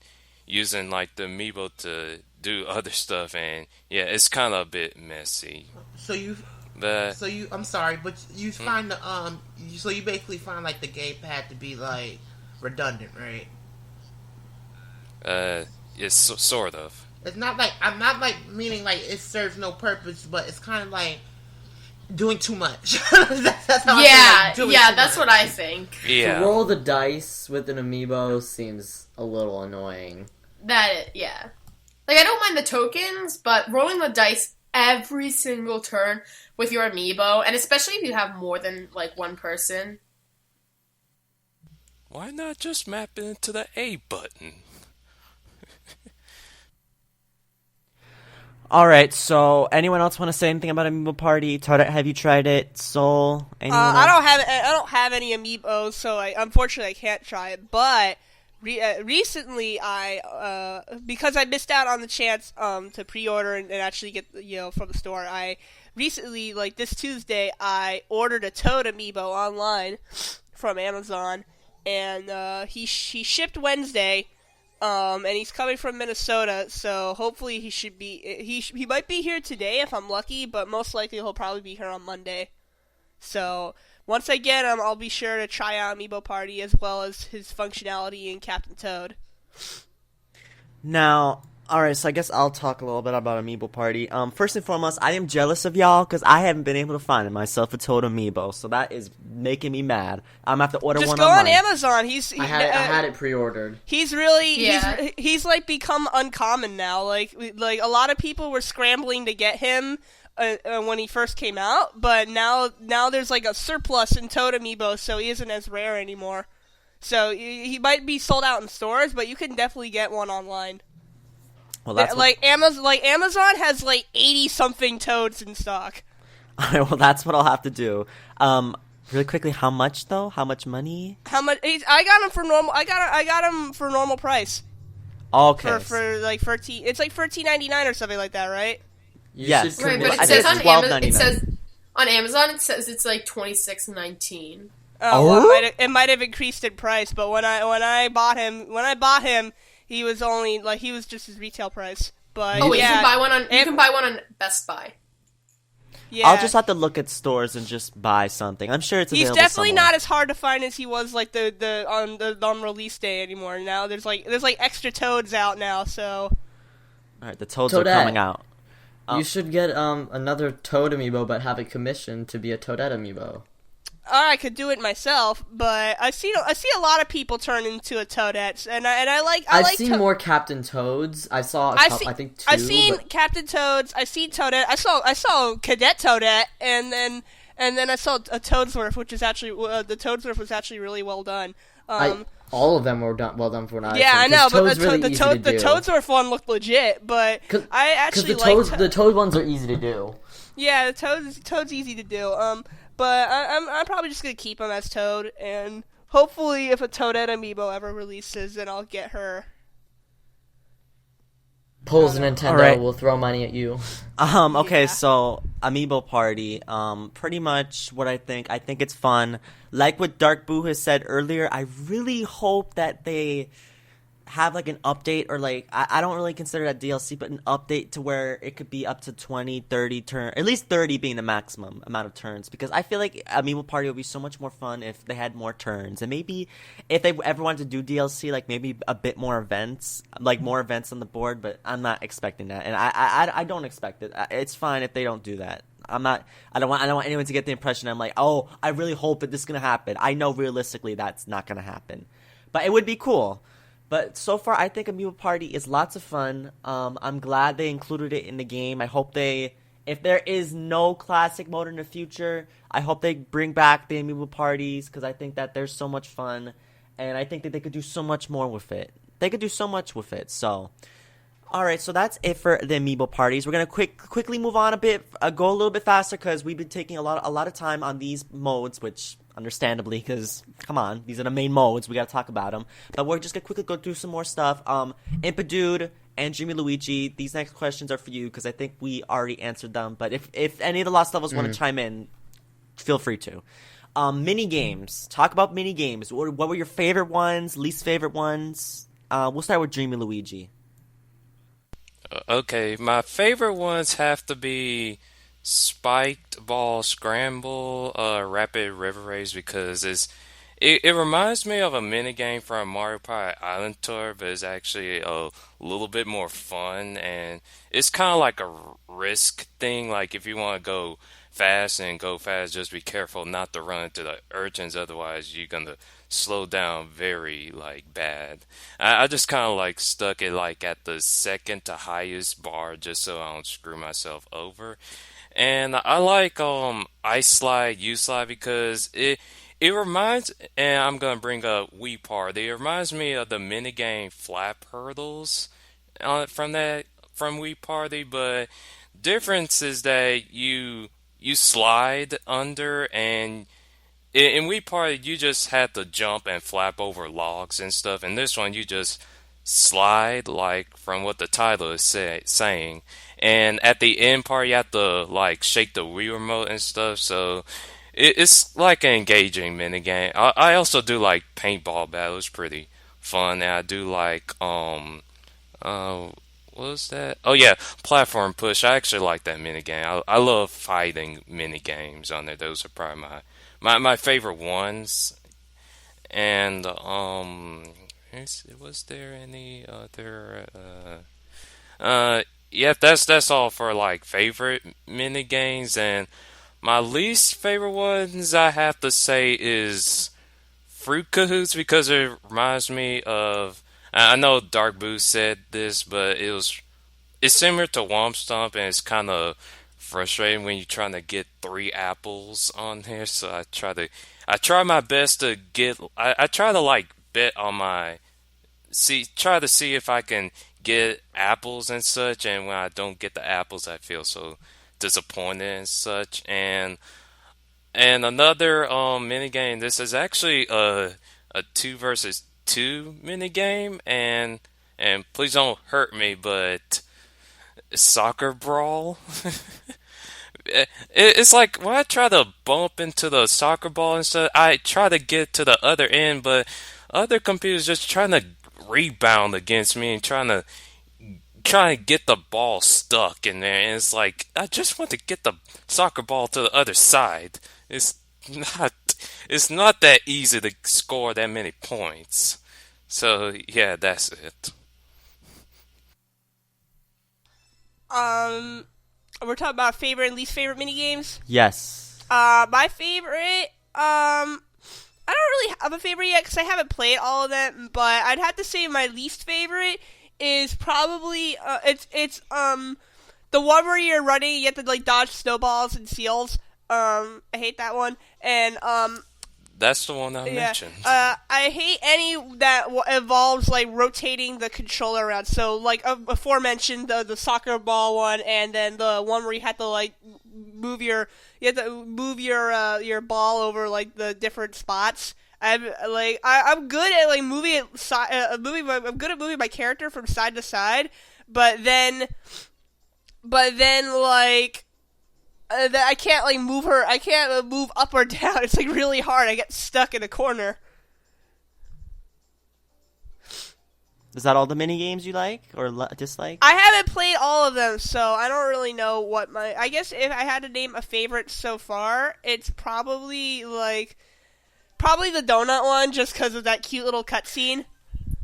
using like the Amiibo to do other stuff, and yeah, it's kind of a bit messy. I'm sorry, but you find the so you basically find like the gamepad to be like redundant, right? It's sort of. It's not like, I'm not like meaning like it serves no purpose, but it's kind of like doing too much. that's how I feel, like that's what I think. Yeah. To roll the dice with an Amiibo seems a little annoying. Like, I don't mind the tokens, but rolling the dice every single turn with your Amiibo, and especially if you have more than like one person. Why not just map it into the A button? All right, so anyone else want to say anything about Amiibo Party? Toadette, have you tried it? Soul? I don't have any Amiibos, so unfortunately I can't try it. But recently, because I missed out on the chance to pre-order and actually get from the store, I recently, like this Tuesday, I ordered a Toad Amiibo online from Amazon, and he shipped Wednesday. And he's coming from Minnesota, so hopefully he might be here today if I'm lucky, but most likely he'll probably be here on Monday. So once I get him, I'll be sure to try out Amiibo Party as well as his functionality in Captain Toad. Now, Alright, so I guess I'll talk a little bit about Amiibo Party. First and foremost, I am jealous of y'all because I haven't been able to find myself a Toad Amiibo, so that is making me mad. I'm gonna have to order Just one go online. on Amazon. I had it pre-ordered. He's really Yeah. he's like become uncommon now. Like a lot of people were scrambling to get him when he first came out, but now there's like a surplus in Toad Amiibo, so he isn't as rare anymore. So he might be sold out in stores, but you can definitely get one online. Well, that's Amazon has like 80 something Toads in stock. Alright, well, that's what I'll have to do. Really quickly, how much though? How much money? How much? I got him for normal. I got him for normal price. Okay. For like 13. It's like $13.99 or something like that, right? Yes. Right, Well, but I it think says it's on $12.99. Amazon. It says on Amazon. It says it's like $26.19. Oh, well, it might have increased in price, but when I bought him, he was only like he was just his retail price. But Oh wait, yeah, you can buy one on Best Buy. Yeah, I'll just have to look at stores and just buy something. I'm sure it's he's available definitely somewhere. not as hard to find as he was like on release day anymore. Now there's like extra Toads out now, so Alright, the Toads are Toadette. coming out. You should get another Toad amiibo, but have it commissioned to be a Toadette amiibo. I could do it myself, but I see a lot of people turn into a Toadette, and I like I've seen more Captain Toads. I saw I think 2. I've seen but Captain Toads. I seen Toadette. I saw Cadet Toadette, and then I saw a Toadsworth, which is actually the Toadsworth was actually really well done. all of them were well done for an Yeah, I know, but the Toads Toadsworth one looked legit. But I actually like the Toad ones are easy to do. Yeah, the Toad's easy to do. But I'm probably just gonna keep him as Toad, and hopefully, if a Toadette amiibo ever releases, then I'll get her. Polls Nintendo Alright. will throw money at you. Okay, Yeah. so Amiibo Party, pretty much what I think it's fun. Like what Dark Boo has said earlier, I really hope that they have like an update, or like, I don't really consider that DLC, but an update to where it could be up to 20, 30 turns, at least 30 being the maximum amount of turns, because I feel like Amiibo Party would be so much more fun if they had more turns, and maybe if they ever wanted to do DLC, like maybe a bit more events, like more events on the board, but I'm not expecting that, and I don't expect it. It's fine if they don't do that. I don't want anyone to get the impression I'm like, oh, I really hope that this is gonna happen. I know realistically that's not gonna happen, but it would be cool. But so far, I think Amiibo Party is lots of fun. I'm glad they included it in the game. I hope if there is no classic mode in the future, I hope they bring back the Amiibo Parties, because I think that they're so much fun, and I think that they could do so much more with it. They could do so much with it. So, all right, so that's it for the Amiibo Parties. We're gonna quickly move on a bit, go a little bit faster, because we've been taking a lot of time on these modes, which understandably, because come on, these are the main modes, we gotta talk about them. But we're just gonna quickly go through some more stuff. Impadude and TwoDreamyLuigi, these next questions are for you, because I think we already answered them. But if any of the Lost Levels want to chime in, feel free to. Mini games. Talk about mini games. What were your favorite ones? Least favorite ones? We'll start with TwoDreamyLuigi. Okay, my favorite ones have to be Spiked Ball Scramble, Rapid River Race, because it reminds me of a minigame from Mario Party Island Tour, but it's actually a little bit more fun, and it's kind of like a risk thing. Like if you want to go fast, just be careful not to run into the urchins, otherwise you're gonna slow down very like bad. I just kind of like stuck it like at the second to highest bar just so I don't screw myself over. And I like Ice Slide, U Slide, because it reminds, and I'm gonna bring up Wii Party. It reminds me of the minigame Flap Hurdles from Wii Party, but difference is that you slide under, and in Wii Party you just had to jump and flap over logs and stuff. In this one you just slide, like from what the title is saying. And at the end part, you have to like shake the Wii remote and stuff. So it's like an engaging minigame. I also do like paintball battles, pretty fun. And I do like what was that? Oh yeah, platform push. I actually like that minigame. I love fighting minigames on there. Those are probably my favorite ones. And was there any other? Yeah, that's all for like favorite mini games, and my least favorite ones I have to say is Fruit Cahoots because it reminds me of. I know Dark Boo said this, but it's similar to Womp Stomp, and it's kind of frustrating when you're trying to get three apples on here. So I try my best to get. I try to like bet on my try to see if I can get apples and such, and when I don't get the apples I feel so disappointed and such. And another mini game, this is actually a two versus two mini game, and please don't hurt me, but soccer brawl. It's like when I try to bump into the soccer ball and stuff, I try to get to the other end, but other computers just trying to rebound against me and trying to get the ball stuck in there. And it's like I just want to get the soccer ball to the other side. It's not it's not that easy to score that many points. So yeah, that's it. We're talking about favorite and least favorite mini games. Yes. My favorite, I don't really have a favorite yet because I haven't played all of them. But I'd have to say my least favorite is probably the one where you're running, you have to like dodge snowballs and seals. I hate that one, and That's the one I mentioned. I hate any that involves like rotating the controller around. So like aforementioned the soccer ball one, and then the one where you have to like move your ball over like the different spots. I'm good at like I'm good at moving my character from side to side, but then like. That I can't like move her. I can't move up or down. It's like really hard. I get stuck in a corner. Is that all the mini games you like or dislike? I haven't played all of them, so I don't really know what my. I guess if I had to name a favorite so far, it's probably the donut one, just because of that cute little cutscene.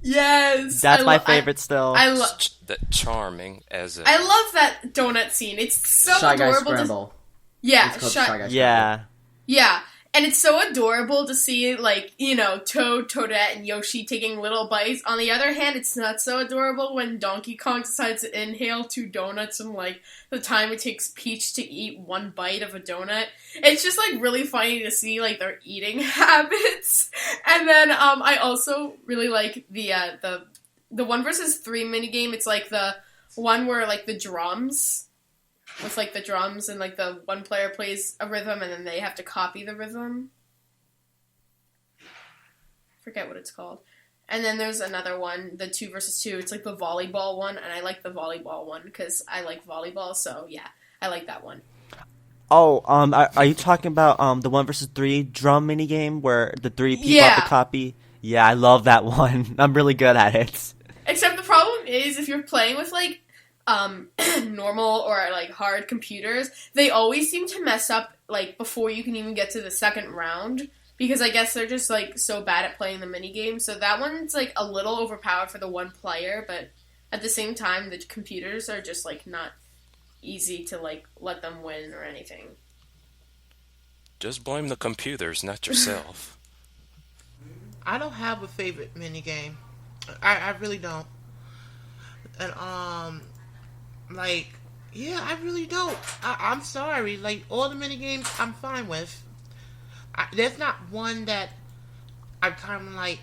Yes, That's my favorite still. I love That charming as a. I love that donut scene. It's so Shy Guy adorable. Scramble. Yeah, It's called Shy Guy Scramble. Yeah. Yeah, and it's so adorable to see, like, you know, Toadette, and Yoshi taking little bites. On the other hand, it's not so adorable when Donkey Kong decides to inhale 2 donuts and, like, the time it takes Peach to eat 1 bite of a donut. It's just, like, really funny to see, like, their eating habits. And then, I also really like the 1 versus 3 minigame. It's, like, the one where, like, the drums... with, like, the drums, and, like, the one player plays a rhythm, and then they have to copy the rhythm. Forget what it's called. And then there's another one, the 2 versus 2. It's, like, the volleyball one, and I like the volleyball one, because I like volleyball, so, yeah, I like that one. Oh, are you talking about the 1 versus 3 drum mini game where the 3 people have to copy? Yeah, I love that one. I'm really good at it. Except the problem is, if you're playing with, like, normal or like hard computers, they always seem to mess up like before you can even get to the second round, because I guess they're just like so bad at playing the mini game. So that one's like a little overpowered for the one player, but at the same time the computers are just like not easy to like let them win or anything. Just blame the computers, not yourself. I don't have a favorite minigame. I really don't. And like, yeah, I really don't. I'm sorry. Like, all the minigames I'm fine with. There's not one that I'm kind of like,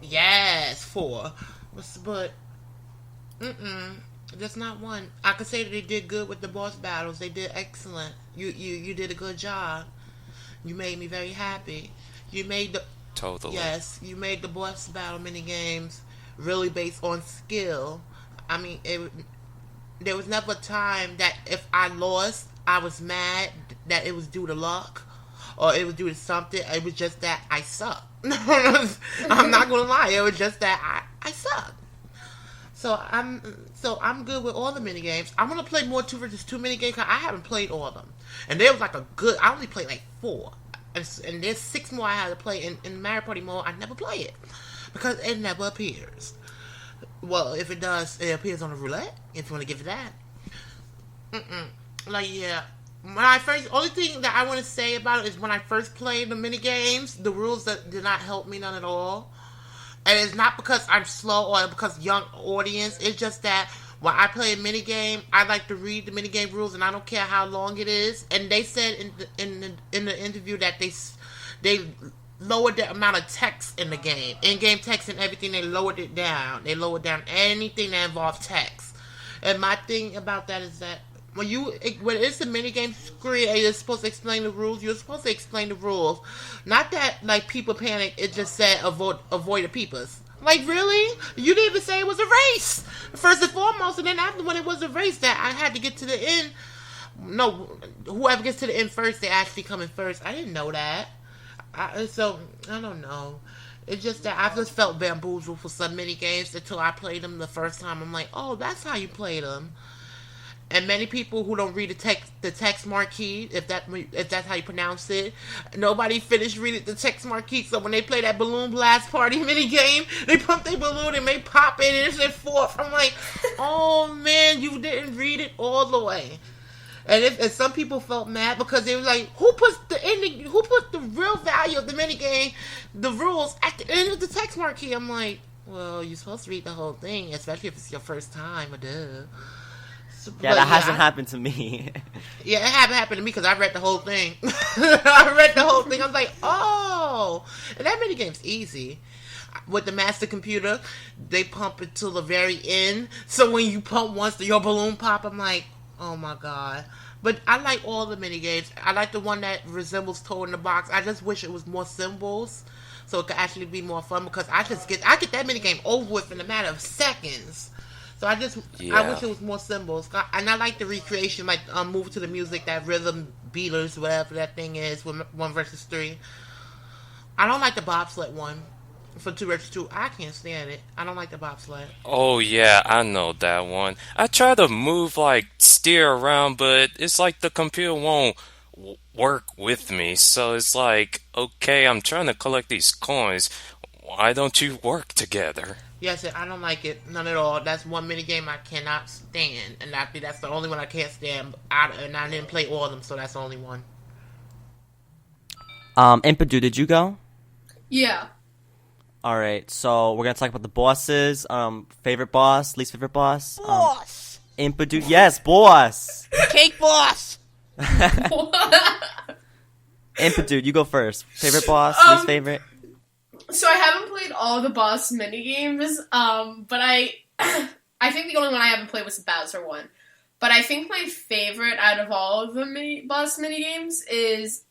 yes, for. But, there's not one. I could say that they did good with the boss battles. They did excellent. You did a good job. You made me very happy. You made the... Totally. Yes, you made the boss battle minigames really based on skill. I mean, there was never a time that if I lost, I was mad that it was due to luck or it was due to something. It was just that I suck. I'm not gonna lie. It was just that I suck. So I'm good with all the minigames. I want to play more 2 versus 2 minigames because I haven't played all of them. And there was like I only played like 4. And there's 6 more I had to play in Mario Party mode. I never play it because it never appears. Well, if it does, it appears on the roulette. If you want to give it that. Like, yeah. When I first, only thing that I want to say about it is when I first played the mini games, the rules that did not help me none at all. And it's not because I'm slow or because young audience. It's just that when I play a mini game, I like to read the mini game rules, and I don't care how long it is. And they said in the interview that they lowered the amount of text in the game, in-game text and everything. They lowered it down. They lowered down anything that involved text. And my thing about that is that when it's a minigame screen and you're supposed to explain the rules, you're supposed to explain the rules. Not that like people panic. It just said avoid the peepers. Like, really? You didn't even say it was a race first and foremost, and then after when it was a race that I had to get to the end. No, whoever gets to the end first, they actually come in first. I didn't know that. So I don't know. It's just that I just felt bamboozled for some mini games until I played them the first time. I'm like, oh, that's how you play them. And many people who don't read the text marquee, if that's how you pronounce it, nobody finished reading the text marquee. So when they play that balloon blast party mini game, they pump their balloon and they pop it and it's in fourth. I'm like, oh man, you didn't read it all the way. And some people felt mad because they were like, who put the real value of the mini game, the rules at the end of the text marquee? I'm like, well, you're supposed to read the whole thing, especially if it's your first time. Duh. Yeah, that hasn't happened to me. Yeah, it haven't happened to me because I read the whole thing. I read the whole thing. I was like, oh. And that minigame's easy. With the master computer, they pump it till the very end. So when you pump once, your balloon pop. I'm like, oh my god. But I like all the minigames. I like the one that resembles Toad in the Box. I just wish it was more symbols so it could actually be more fun because I get that minigame over with in a matter of seconds. So I wish it was more symbols. And I like the recreation, like move to the music, that rhythm beaters, whatever that thing is, with 1 versus 3. I don't like the bobsled one for 2 versus 2. I can't stand it. I don't like the bobsled. Oh yeah, I know that one. I try to move like steer around, but it's like the computer won't work with me. So it's like, okay, I'm trying to collect these coins. Why don't you work together? Yes, I don't like it. None at all. That's one minigame I cannot stand. And that's the only one I can't stand. And I didn't play all of them, so that's the only one. Impadude, did you go? Yeah. Alright, so we're gonna talk about the bosses. Favorite boss, least favorite boss. Boss! Impadude, yes, boss! Cake boss! Impadude, you go first. Favorite boss, least favorite? So I haven't played all the boss minigames, but I think the only one I haven't played was the Bowser one. But I think my favorite out of all of the boss minigames is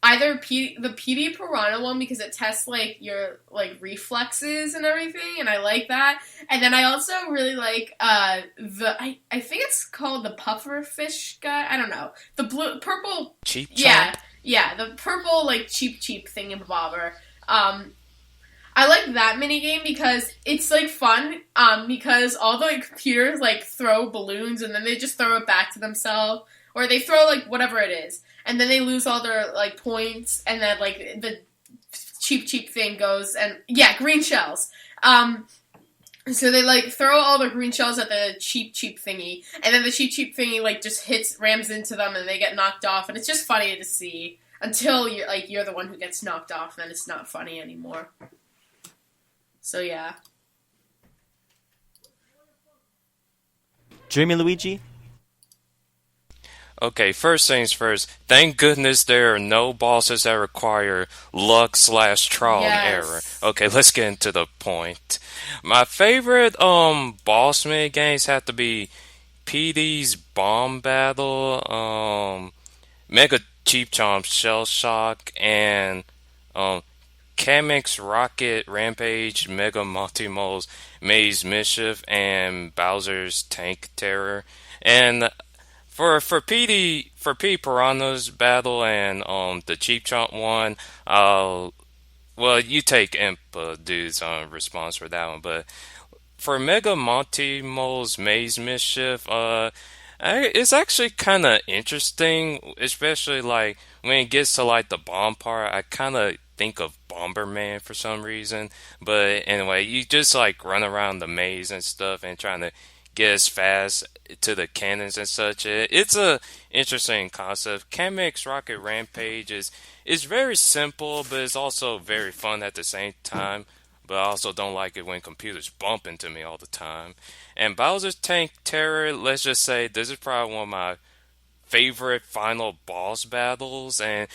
either the PD Piranha one because it tests like your like reflexes and everything, and I like that. And then I also really like I think it's called the pufferfish guy. I don't know, the purple Cheap yeah Chomp? yeah the purple like cheap thingamabobber. I like that minigame because it's, like, fun, because all the computers, like, throw balloons and then they just throw it back to themselves, or they throw, like, whatever it is, and then they lose all their, like, points, and then, like, the cheap thing goes, and, yeah, green shells. So they, like, throw all the green shells at the cheap thingy, and then the cheap thingy, like, just rams into them, and they get knocked off, and it's just funny to see. Until you're the one who gets knocked off, then it's not funny anymore. So yeah. DreamyLuigi? Okay, first things first. Thank goodness there are no bosses that require luck/trial and error. Okay, let's get into the point. My favorite boss mini games have to be PD's Bomb Battle, Mega Cheap Chomp Shell Shock, and Kamek's Rocket Rampage, Mega Multimo's Maze Mischief, and Bowser's Tank Terror. And for P Piranha's Battle and the Cheap Chomp one, well, you take Impadude's response for that one, but for Mega Multimo's Maze Mischief, It's actually kind of interesting, especially like when it gets to like the bomb part. I kind of think of Bomberman for some reason. But anyway, you just like run around the maze and stuff and trying to get as fast to the cannons and such. It's a interesting concept. Kamek's Rocket Rampage is very simple, but it's also very fun at the same time. But I also don't like it when computers bump into me all the time. And Bowser's Tank Terror, let's just say this is probably one of my favorite final boss battles, and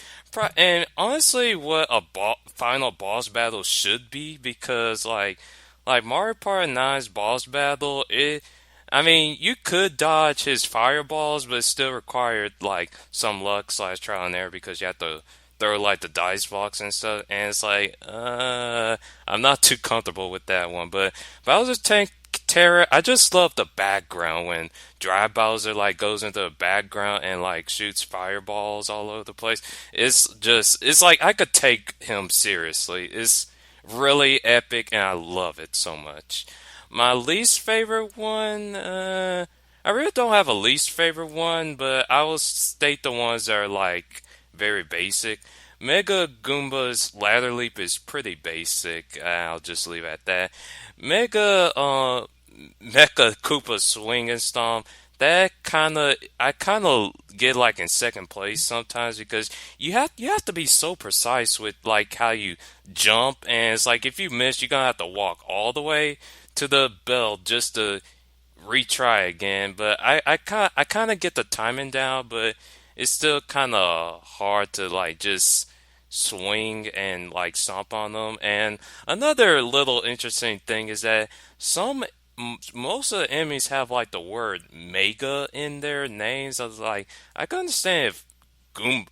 honestly, what a final boss battle should be, because like Mario Party 9's boss battle, I mean, you could dodge his fireballs, but it still required like some luck slash trial and error because you have to throw like the dice box and stuff, and it's like, I'm not too comfortable with that one. But Bowser's Tank Terror, I just love the background when Dry Bowser like goes into the background and like shoots fireballs all over the place. It's like I could take him seriously. It's really epic, and I love it so much. My least favorite one, I really don't have a least favorite one, but I will state the ones that are like very basic. Mega Goomba's ladder leap is pretty basic. I'll just leave it at that. Mecha Koopa's swing and stomp. I kind of get like in second place sometimes because you have to be so precise with like how you jump, and it's like if you miss, you're gonna have to walk all the way to the bell just to retry again. But I kind of get the timing down, but it's still kind of hard to like just swing and like stomp on them. And another little interesting thing is that most of the enemies have like the word mega in their names. I was like, I can understand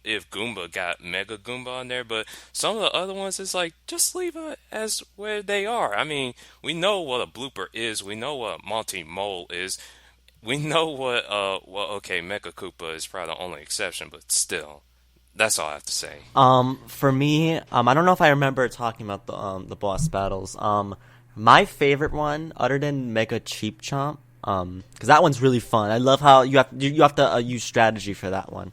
if Goomba got Mega Goomba on there, but some of the other ones is like, just leave it as where they are. I mean, we know what a blooper is. We know what Monty Mole is. We know okay, Mecha Koopa is probably the only exception, but still, that's all I have to say. For me, I don't know if I remember talking about the boss battles. My favorite one, other than Mega Cheap Chomp, because that one's really fun. I love how you have to use strategy for that one.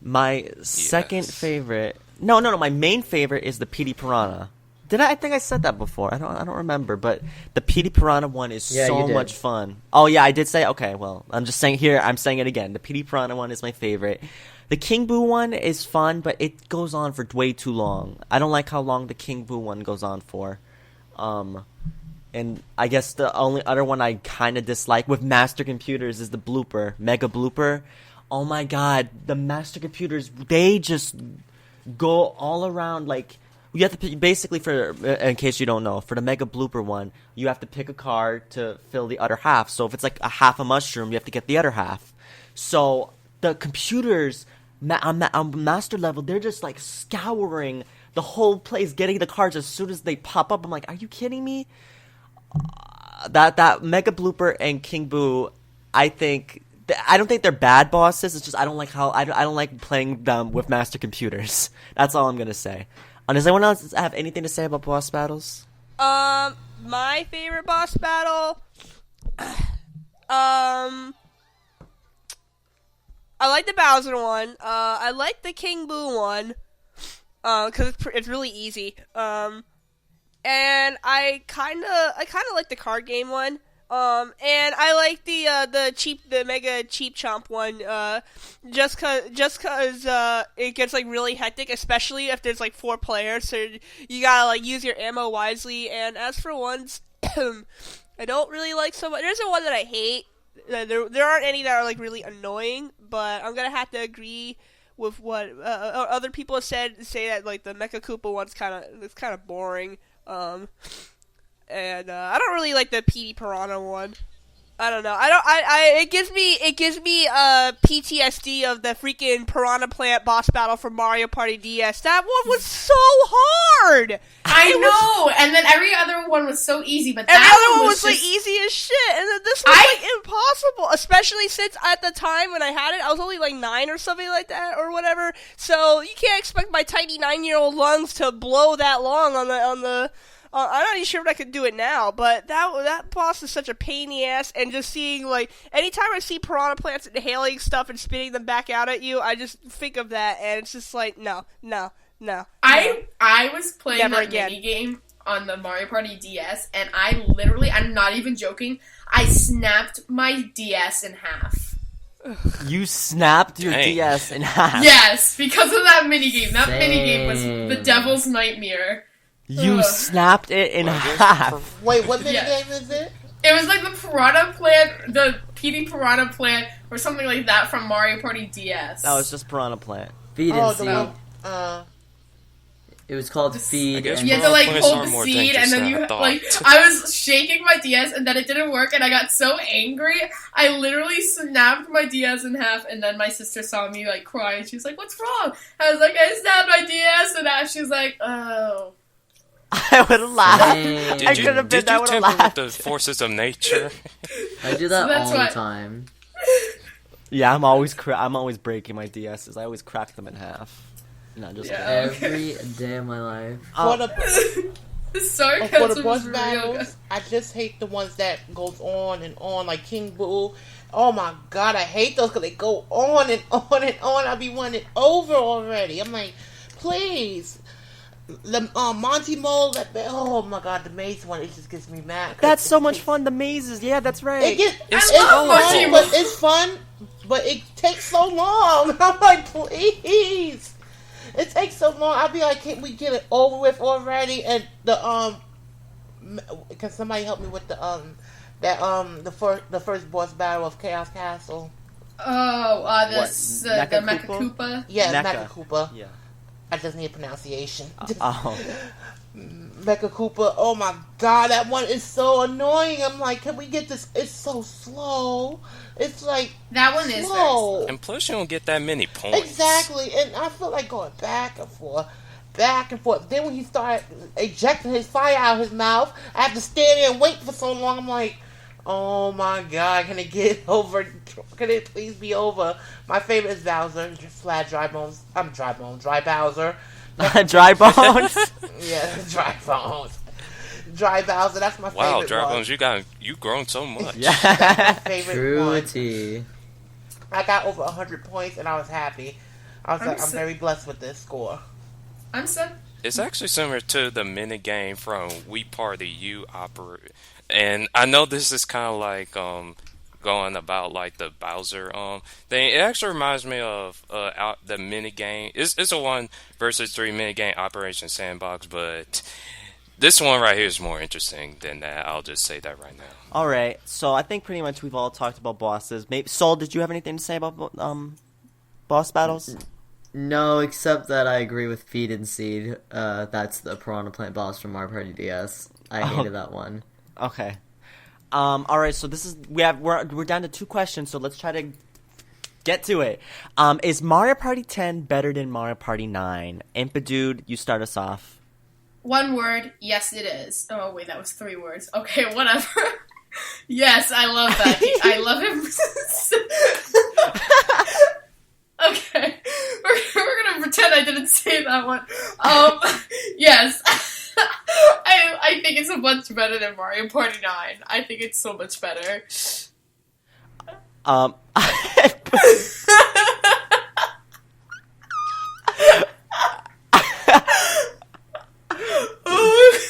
My second favorite, no, my main favorite is the PD Piranha. I think I said that before. I don't remember, but the PD Piranha one is so much fun. Oh yeah, I did say. Okay, well, I'm just saying here. I'm saying it again. The PD Piranha one is my favorite. The King Boo one is fun, but it goes on for way too long. I don't like how long the King Boo one goes on for. And I guess the only other one I kind of dislike with Master Computers is the blooper, Mega Blooper. Oh my god, the Master Computers, they just go all around. Like, you have to pick, basically, in case you don't know, for the Mega Blooper one, you have to pick a card to fill the other half. So if it's like a half a mushroom, you have to get the other half. So the computers on master level, they're just like scouring the whole place, getting the cards as soon as they pop up. I'm like, are you kidding me? That Mega Blooper and King Boo, I don't think they're bad bosses. It's just I don't like how I don't like playing them with Master Computers. That's all I'm gonna say. Does anyone else have anything to say about boss battles? My favorite boss battle. I like the Bowser one. I like the King Boo one. Because it's really easy. And I kind of like the card game one. And I like the Mega Cheap Chomp one. Just cause it gets like really hectic, especially if there's like 4 players. So you gotta like use your ammo wisely. And as for ones, I don't really like so much. There's one that I hate. There aren't any that are like really annoying, but I'm gonna have to agree with what other people have said. Say that like the Mecha Koopa one's kind of boring. And I don't really like the PD Piranha one. I don't know. It gives me PTSD of the freaking Piranha Plant boss battle from Mario Party DS. That one was so hard. I know. And then every other one was so easy, but every that other one was was just... like easy as shit. And then this was like impossible, especially since at the time when I had it, I was only like 9 or something like that or whatever. So you can't expect my tiny 9-year-old lungs to blow that long on I'm not even sure if I could do it now, but that boss is such a pain in the ass, and just seeing, like, anytime I see piranha plants inhaling stuff and spitting them back out at you, I just think of that, and it's just like, no. I was playing Never that again. minigame on the Mario Party DS, and I literally, I'm not even joking, I snapped my DS in half. You snapped your Dang. DS in half. Yes, because of that minigame. That Same. minigame was the devil's nightmare. You Ugh. snapped it in half. Wait, what minigame Yeah. is it? It was like the piranha plant, the PD piranha plant, or something like that from Mario Party DS. That was just Piranha Plant. Feed Oh, and the seed. one. It was called Just- Feed I guess and You had to, Piranha like, plants hold are the more seed, dangerous and then than you, I thought. like, I was shaking my DS, and then it didn't work, and I got so angry, I literally snapped my DS in half, and then my sister saw me, like, cry, and she was like, what's wrong? I was like, I snapped my DS, and now she's like, oh. I would have laughed. Dang. I Did could have been. you I would have tamper with laughed. the forces of nature? I do that So that's all the why- time. Yeah, I'm always breaking my DSs. I always crack them in half. No, just Yeah. kidding. Every day of my life. For the The for sarcasm the boss was real good. battles, I just hate the ones that goes on and on, like King Boo. Oh my god, I hate those because they go on and on and on. I be wanting it over already. I'm like, please. The Monty Mole, oh my god, the maze one, it just gets me mad. 'cause That's so it much takes- fun. The mazes. Yeah, that's right. It's love colorful. Monty fun, but it's fun, but it takes so long. I'm like, please. It takes so long. I'll be like, can't we get it over with already? And can somebody help me with the first boss battle of Chaos Castle? Oh, What, the Mecha Mecha Koopa? Koopa? Yeah, Mecha. Mecha Koopa. Yeah. I just need pronunciation. Oh. Mecha Koopa. Oh my god, that one is so annoying. I'm like, can we get this? It's so slow. It's like That one is very slow. And plus, you don't get that many points. Exactly, and I feel like going back and forth, back and forth. Then when he started ejecting his fire out of his mouth, I have to stand there and wait for so long. I'm like, oh my god, can it get over? Can it please be over? My favorite is Bowser, flat dry bones. Dry Bowser. Dry bones. Yeah, dry bones. Dry Bowser, that's my Wow, favorite Dry one. Bones, you've grown so much. Yeah. Favorite one. Truity. I got over 100 points and I was happy. I was like, I'm so- very blessed with this score. I'm so... It's actually similar to the minigame from We Party You Operate. And I know this is kind of like going about like the Bowser thing. It actually reminds me of the minigame. It's a 1 versus 3 minigame Operation Sandbox, but this one right here is more interesting than that. I'll just say that right now. All right. So I think pretty much we've all talked about bosses. Maybe Sol, did you have anything to say about boss battles? No, except that I agree with Feed and Seed. That's the Piranha Plant boss from Mario Party DS. I hated that one. Okay. All right. So this is we're down to 2 questions. So let's try to get to it. Is Mario Party 10 better than Mario Party 9? Impadude, you start us off. One word, yes it is. Oh wait, that was 3 words. Okay, whatever. Yes, I love that. I love him. Okay, we're gonna pretend I didn't say that one. Yes. I think it's much better than Mario Party 9. I think it's so much better.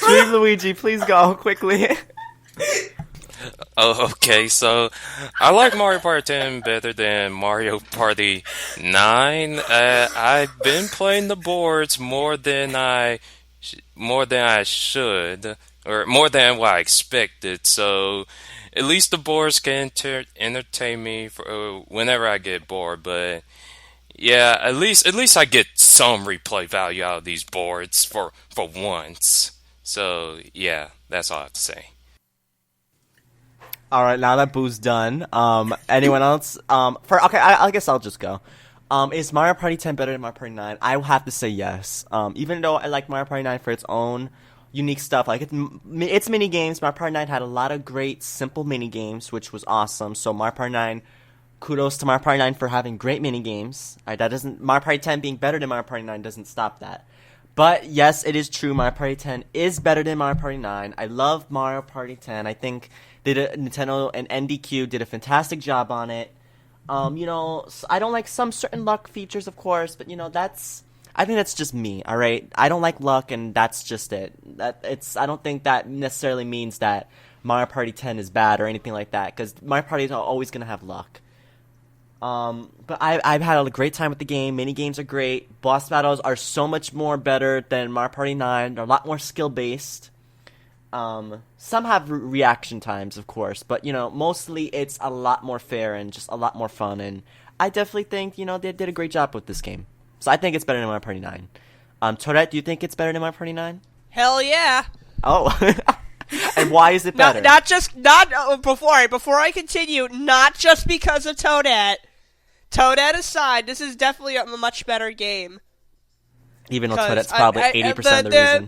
Dream Luigi, please go quickly. Oh, okay, so I like Mario Party 10 better than Mario Party 9. I've been playing the boards more than I should, or more than what I expected. So at least the boards can entertain me for whenever I get bored. But yeah, at least I get some replay value out of these boards for once. So yeah, that's all I have to say. All right, now that Boo's done, anyone else? I guess I'll just go. Is Mario Party 10 better than Mario Party 9? I will have to say yes. Even though I like Mario Party 9 for its own unique stuff, like its mini games. Mario Party 9 had a lot of great simple mini games, which was awesome. So Mario Party 9, kudos to Mario Party 9 for having great mini games. Mario Party 10 being better than Mario Party 9 doesn't stop that. But yes, it is true. Mario Party 10 is better than Mario Party 9. I love Mario Party 10. I think Nintendo and NDQ did a fantastic job on it. I don't like some certain luck features, of course, but I think that's just me. All right, I don't like luck, and that's just it. I don't think that necessarily means that Mario Party 10 is bad or anything like that, because Mario Party is always gonna have luck. But I've had a great time with the game. Mini games are great. Boss battles are so much more better than Mario Party 9. They're a lot more skill based. Some have reaction times, of course, but mostly it's a lot more fair and just a lot more fun. And I definitely think they did a great job with this game. So I think it's better than Mario Party 9. Toadette, do you think it's better than Mario Party 9? Hell yeah. Oh. And why is it better? Before I continue, not just because of Toadette. Toadette aside, this is definitely a much better game. Even though Toadette's probably 80% of the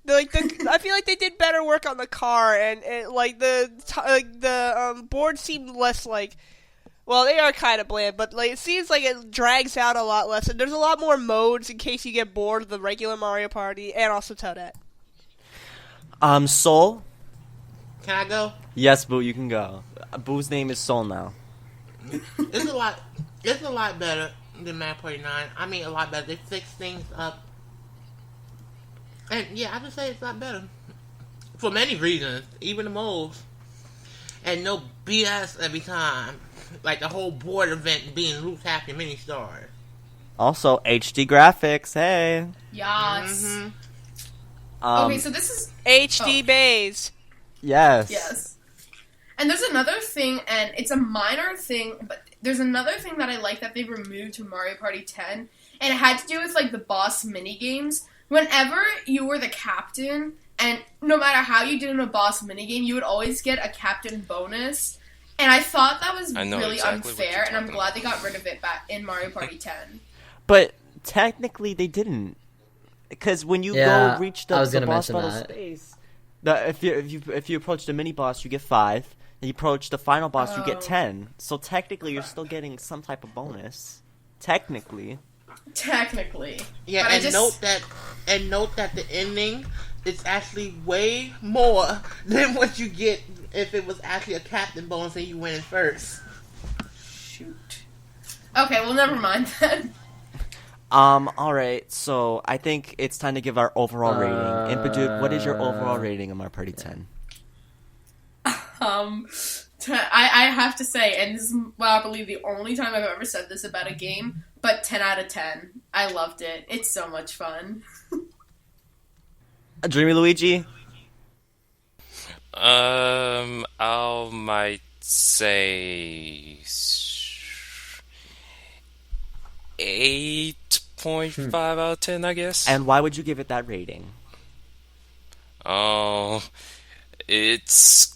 reason. I feel like they did better work on the car, and the board seemed less like. Well, they are kind of bland, but it seems like it drags out a lot less, and there's a lot more modes in case you get bored of the regular Mario Party, and also Toadette. Soul? Can I go? Yes, Boo, you can go. Boo's name is Soul now. It's a lot better than Mario Party 9. I mean, a lot better. They fixed things up. And yeah, I just say it's a lot better. For many reasons. Even the modes. And no BS every time. Like the whole board event being loose half your mini stars. Also, HD graphics, hey. Yes. Mm-hmm. Okay, so this is... HD bays. Yes. Yes. And there's another thing, and it's a minor thing, but there's another thing that I like that they removed from Mario Party 10, and it had to do with, the boss minigames. Whenever you were the captain, and no matter how you did in a boss minigame, you would always get a captain bonus. And I thought that was really unfair, and I'm glad they got rid of it back in Mario Party 10. But technically they didn't. Because when you go reach the boss battle space, if you approach the mini boss, you get 5. And you approach the final boss, you get 10. So technically, you're still getting some type of bonus. Technically. Yeah, but note that the ending is actually way more than what you get if it was actually a captain bonus and you went in first. Shoot. Okay, well, never mind then. Alright, so I think it's time to give our overall rating. Impadude, what is your overall rating of Mario Party 10? I have to say, and this is, I believe the only time I've ever said this about a game, but 10 out of 10. I loved it. It's so much fun. TwoDreamyLuigi? I might say 8.5 out of 10, I guess. And why would you give it that rating? It's...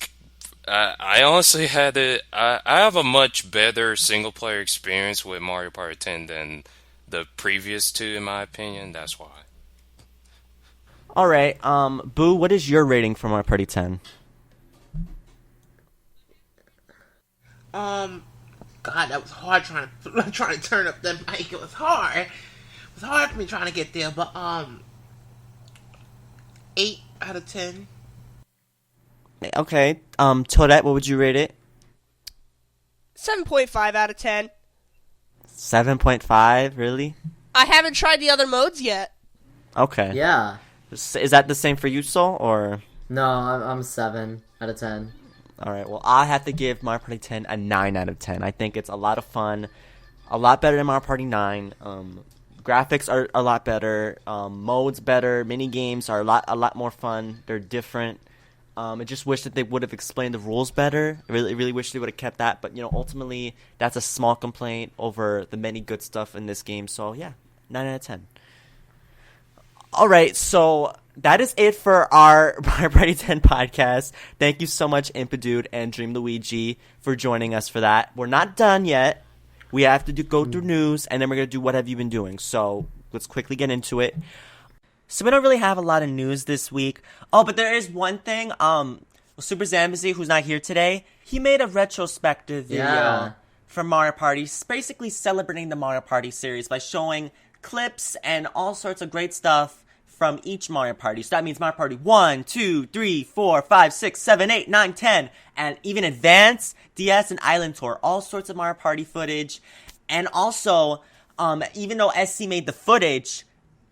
I honestly had it. I have a much better single player experience with Mario Party 10 than the previous two, in my opinion. That's why. All right, Boo, what is your rating for Mario Party 10? God, that was hard trying to turn up that mic. It was hard. It was hard for me trying to get there, but 8 out of 10. Okay, Toadette, what would you rate it? 7.5 out of 10. 7.5, really? I haven't tried the other modes yet. Okay. Yeah. Is that the same for you, Soul, or? No, I'm 7 out of 10. Alright, well, I have to give Mario Party 10 a 9 out of 10. I think it's a lot of fun, a lot better than Mario Party 9. Graphics are a lot better, modes better, mini games are a lot more fun. They're different. I just wish that they would have explained the rules better. I really wish they would have kept that. But, ultimately, that's a small complaint over the many good stuff in this game. So, yeah, 9 out of 10. All right, so that is it for our Mario Party 10 podcast. Thank you so much, Impadude and TwoDreamyLuigi, for joining us for that. We're not done yet. We have to go through news, and then we're going to do What Have You Been Doing? So, let's quickly get into it. So we don't really have a lot of news this week. Oh, but there is one thing. Super Zambezi, who's not here today, he made a retrospective video for Mario Party, basically celebrating the Mario Party series by showing clips and all sorts of great stuff from each Mario Party. So that means Mario Party 1, 2, 3, 4, 5, 6, 7, 8, 9, 10, and even Advance, DS, and Island Tour. All sorts of Mario Party footage. And also, even though SC made the footage,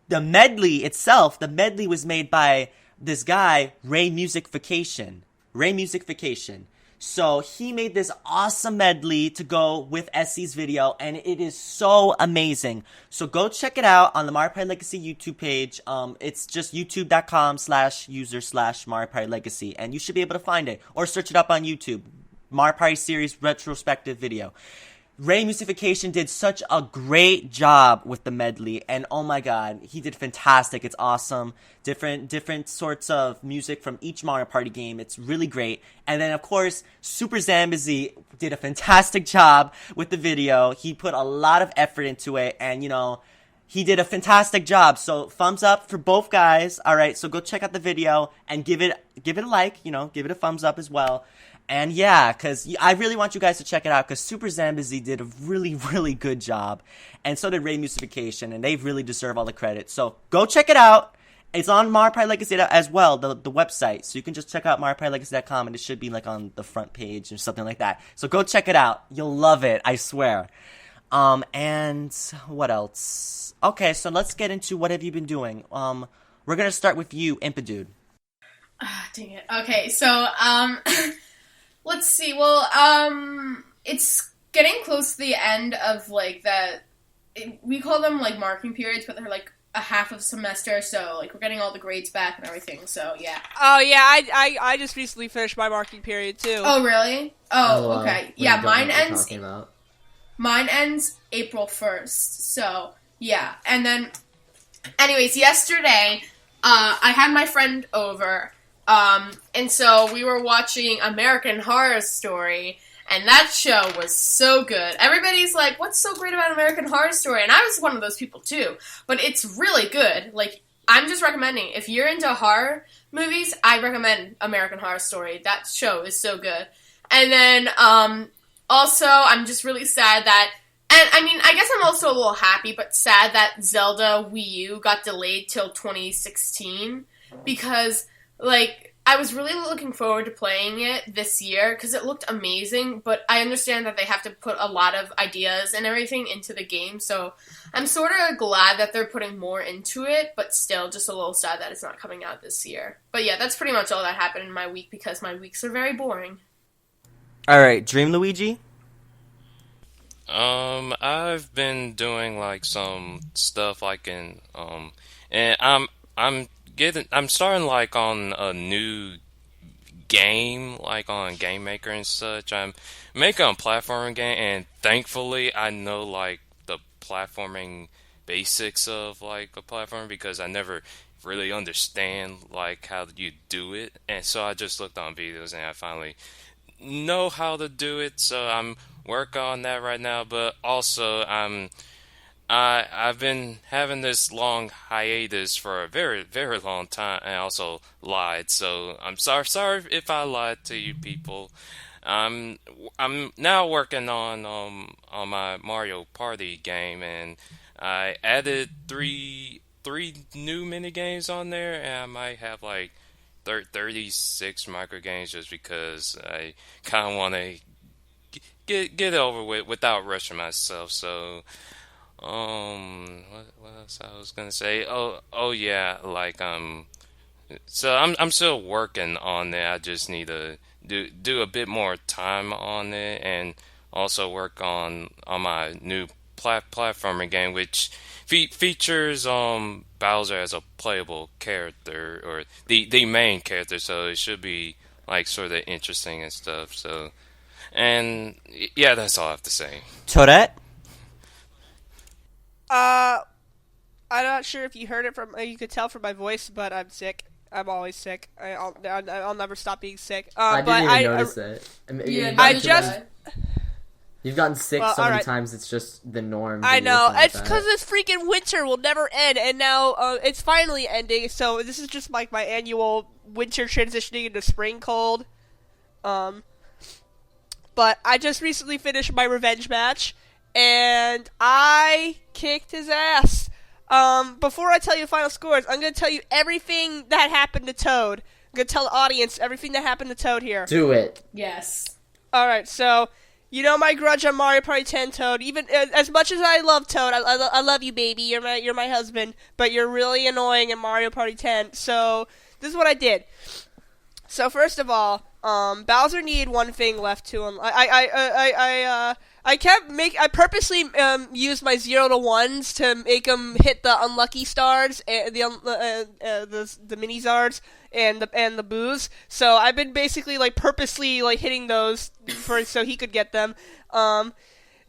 the medley itself, the medley was made by this guy, Ray Musicification. So he made this awesome medley to go with SC's video, and it is so amazing. So go check it out on the Mario Party Legacy YouTube page. It's just youtube.com/user/Mario Party Legacy, and you should be able to find it. Or search it up on YouTube. Mario Party Series Retrospective Video. Ray Musification did such a great job with the medley, and oh my god, he did fantastic. It's awesome. Different sorts of music from each Mario Party game. It's really great. And then, of course, Super Zambezi did a fantastic job with the video. He put a lot of effort into it, and, you know, he did a fantastic job. So, thumbs up for both guys. Alright, so go check out the video and give it a like, you know, give it a thumbs up as well. And yeah, because I really want you guys to check it out, because Super Zambezi did a really, really good job. And so did Ray Musification, and they really deserve all the credit. So go check it out. It's on Mario Party Legacy as well, the website. So you can just check out MarioPartyLegacy.com, and it should be like on the front page or something like that. So go check it out. You'll love it, I swear. And what else? Okay, so let's get into what have you been doing. We're going to start with you, Impadude. Dang it. Okay, so, let's see. Well, it's getting close to the end of, like, we call them, like, marking periods, but they're, like, a half of semester, so, like, we're getting all the grades back and everything, so, yeah. Oh, yeah, I just recently finished my marking period, too. Oh, really? Oh, okay. Yeah, mine ends April 1st, so, yeah. And then, anyways, yesterday, I had my friend over, and so we were watching American Horror Story, and that show was so good. Everybody's like, what's so great about American Horror Story? And I was one of those people too, but it's really good. Like, I'm just recommending, if you're into horror movies, I recommend American Horror Story. That show is so good. And then, also, I'm just really sad that, and I mean, I guess I'm also a little happy, but sad that Zelda Wii U got delayed till 2016, because, like, I was really looking forward to playing it this year because it looked amazing, but I understand that they have to put a lot of ideas and everything into the game, so I'm sort of glad that they're putting more into it, but still just a little sad that it's not coming out this year. But yeah, that's pretty much all that happened in my week because my weeks are very boring. Alright, DreamLuigi? I've been doing like some stuff like and I'm starting like on a new game, like on Game Maker and such. I'm making a platforming game, and thankfully I know like the platforming basics of like a platform because I never really understand like how you do it, and so I just looked on videos and I finally know how to do it. So I'm working on that right now, but also I've been having this long hiatus for a very, very long time, and I also lied. So I'm sorry if I lied to you people. I'm now working on my Mario Party game, and I added three new mini games on there, and I might have like 36 micro games just because I kind of want to get it over with without rushing myself. So. What else I was gonna say? Oh yeah, like so I'm still working on it. I just need to do a bit more time on it, and also work on my new platforming game, which features Bowser as a playable character, or the main character. So it should be like sort of interesting and stuff. So, and yeah, that's all I have to say. Toadette? I'm not sure if you heard it you could tell from my voice, but I'm sick. I'm always sick. I'll never stop being sick. I didn't even notice it. You've gotten sick so many times, it's just the norm. I know. It's because this freaking winter will never end, and now it's finally ending, so this is just like my annual winter transitioning into spring cold. But I just recently finished my revenge match, and I kicked his ass. before I tell you the final scores, I'm going to tell you everything that happened to Toad. I'm going to tell the audience everything that happened to Toad here. Do it. Yes. Alright, so, you know my grudge on Mario Party 10, Toad. Even as much as I love Toad, I love you, baby. You're my husband, but you're really annoying in Mario Party 10. So, this is what I did. So, first of all, Bowser needed one thing left to him. I purposely used my 0 to 1s to make him hit the unlucky stars, the mini zards, and the boos. So I've been basically purposely hitting those so he could get them. And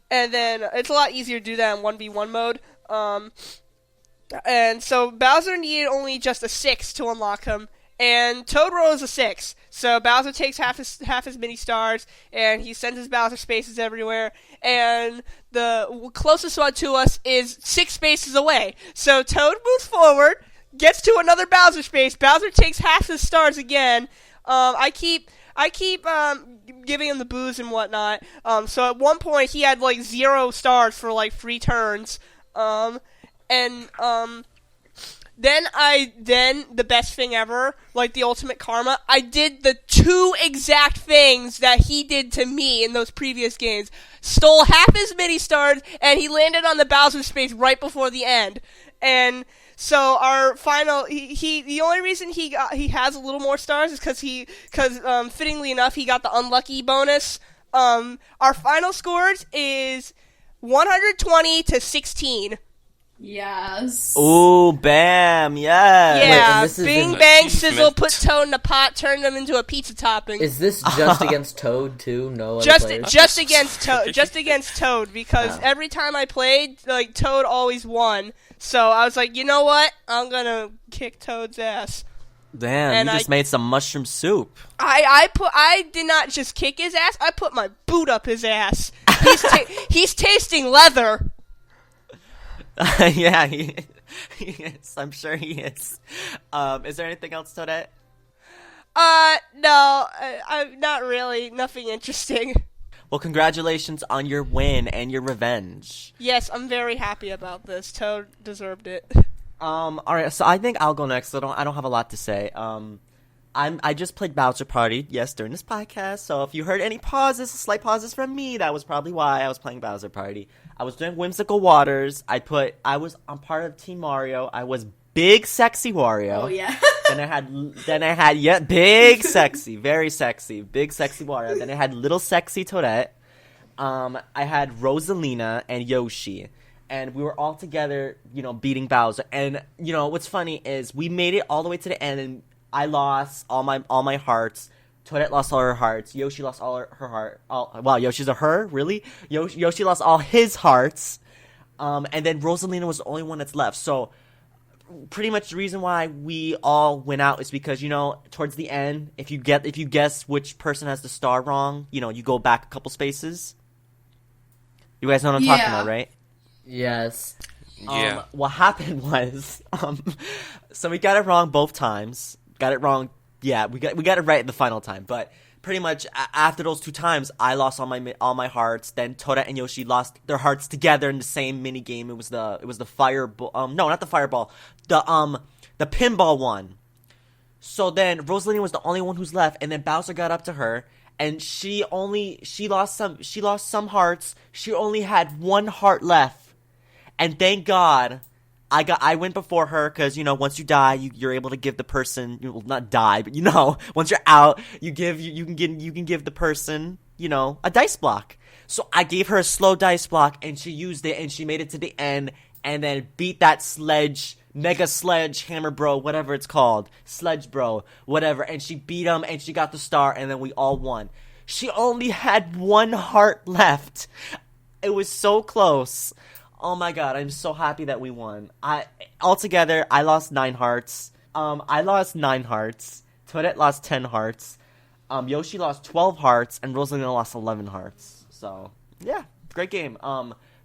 then it's a lot easier to do that in 1v1 mode. And so Bowser needed only just a 6 to unlock him. And Toad rolls a 6, so Bowser takes half his mini stars, and he sends his Bowser spaces everywhere. And the closest one to us is 6 spaces away. So Toad moves forward, gets to another Bowser space. Bowser takes half his stars again. I keep giving him the boos and whatnot. So at one point he had 0 stars for 3 turns. Then the best thing ever, the ultimate karma, I did the 2 exact things that he did to me in those previous games. Stole half his mini stars, and he landed on the Bowser space right before the end. And so our final, the only reason he has a little more stars is because fittingly enough, he got the unlucky bonus. Our final scores is 120 to 16. Yes. Ooh, bam, yeah. Yeah, Wait, bing, bang, achievement. sizzle, put Toad in a pot, turn them into a pizza topping. Is this just against Toad too? No other Just players? against Toad, because every time I played, Toad always won. So I was like, you know what? I'm gonna kick Toad's ass. Damn, And you just made some mushroom soup. I did not just kick his ass. I put my boot up his ass. He's tasting leather. Yeah, he is. I'm sure he is. Is there anything else, Toadette? No, I'm not really. Nothing interesting. Well, congratulations on your win and your revenge. Yes, I'm very happy about this. Toad deserved it. All right. So I think I'll go next. I don't have a lot to say. I just played Bowser Party, yes, during this podcast. So if you heard any slight pauses from me, that was probably why I was playing Bowser Party. I was doing Whimsical Waters. I'm part of Team Mario. I was Big Sexy Wario. Oh yeah. then I had Big Sexy, very sexy, Big Sexy Wario. Then I had Little Sexy Toadette. I had Rosalina and Yoshi. And we were all together, beating Bowser. And what's funny is we made it all the way to the end, and I lost all my hearts. Toadette lost all her hearts. Yoshi lost all her heart. Wow, Yoshi's a her? Really? Yoshi lost all his hearts. And then Rosalina was the only one that's left. So pretty much the reason why we all went out is because, towards the end, if you guess which person has the star wrong, you go back a couple spaces. You guys know what I'm talking about, right? Yes. Yeah. What happened was, so we got it wrong both times. Got it wrong. Yeah, we got it right the final time. But pretty much after those 2 times, I lost all my hearts. Then Toadette and Yoshi lost their hearts together in the same mini game. It was the fireball. No, not the fireball. The pinball one. So then Rosalina was the only one who's left, and then Bowser got up to her, and she lost some hearts. She only had 1 heart left, and thank God. I went before her because once you die you're able to give the person not die but once you're out you can give the person a dice block. So I gave her a slow dice block and she used it and she made it to the end and then beat that mega sledge hammer bro whatever it's called sledge bro whatever, and she beat him and she got the star and then we all won. She only had 1 heart left. It was so close. Oh my god, I'm so happy that we won. Altogether, I lost 9 hearts. I lost 9 hearts. Toadette lost 10 hearts. Yoshi lost 12 hearts, and Rosalina lost 11 hearts. So, yeah, great game.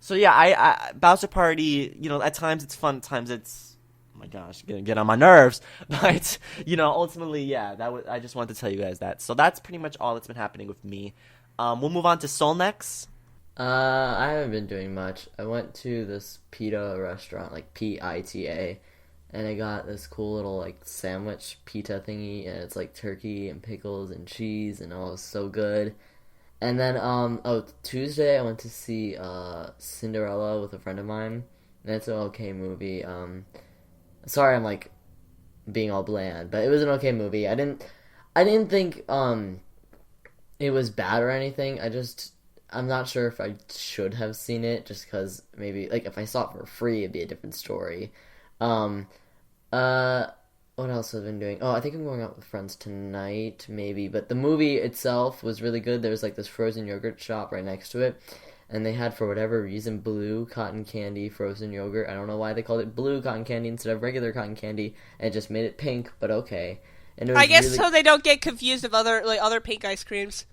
So yeah, I Bowser Party, at times it's fun, at times it's, oh my gosh, gonna get on my nerves. But, ultimately, yeah, I just wanted to tell you guys that. So that's pretty much all that's been happening with me. We'll move on to Soul next. I haven't been doing much. I went to this pita restaurant, like PITA, and I got this cool little like sandwich pita thingy, and it's like turkey and pickles and cheese, and oh, it's so good. And then Tuesday I went to see Cinderella with a friend of mine, and it's an okay movie. Sorry, I'm like being all bland, but it was an okay movie. I didn't think it was bad or anything. I'm not sure if I should have seen it, just because maybe, like, if I saw it for free, it'd be a different story. Um, what else have I been doing? Oh, I think I'm going out with friends tonight, maybe. But the movie itself was really good. There was, like, this frozen yogurt shop right next to it. And they had, for whatever reason, blue cotton candy frozen yogurt. I don't know why they called it blue cotton candy instead of regular cotton candy. And it just made it pink, but okay. And it was I guess really, so they don't get confused of other pink ice creams.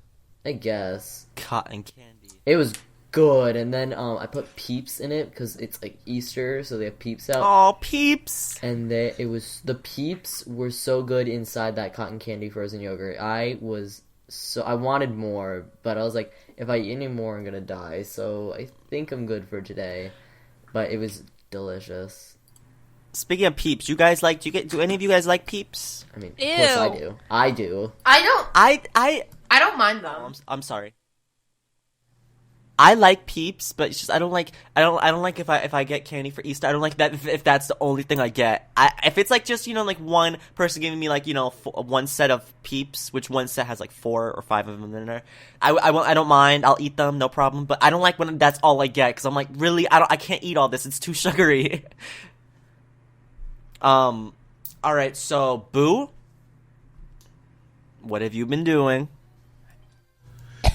I guess. Cotton candy. It was good, and then I put Peeps in it because it's like Easter, so they have Peeps out. Oh, Peeps! And the Peeps were so good inside that cotton candy frozen yogurt. I wanted more, but I was like, if I eat any more, I'm gonna die. So I think I'm good for today. But it was delicious. Speaking of Peeps, do any of you guys like Peeps? I mean, Ew. of course I do. I do. I don't mind them. I'm sorry. I like Peeps, but it's just I don't like if I get candy for Easter. I don't like that if that's the only thing I get. If it's like just like one person giving me like one set of Peeps, which one set has like 4 or 5 of them in there, I don't mind. I'll eat them, no problem. But I don't like when that's all I get because I'm like, really, I can't eat all this. It's too sugary. All right, so Boo, what have you been doing?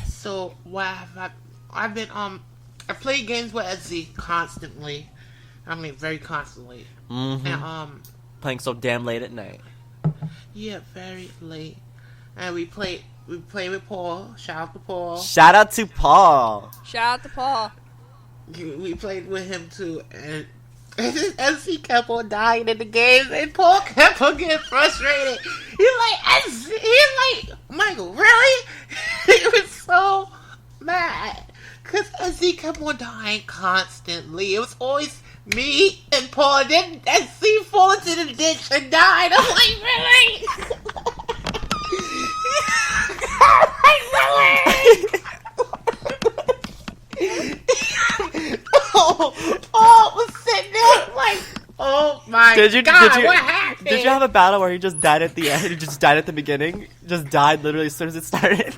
So what have I've been I play games with SZ constantly. I mean, very constantly. Mm-hmm. And Playing so damn late at night. yeah, very late. And we play with Paul. Shout out to Paul. Shout out to Paul. Shout out to Paul. We played with him too, and SZ kept on dying in the game, and Paul kept on getting frustrated. He's like, Michael, really? He was so mad. Because SZ kept on dying constantly. It was always me and Paul, and then SZ fall into the ditch and died. I'm like, really? Paul was sitting there like, oh my God, what happened? Did you have a battle where he just died at the end? He just died at the beginning? Just died literally as soon as it started?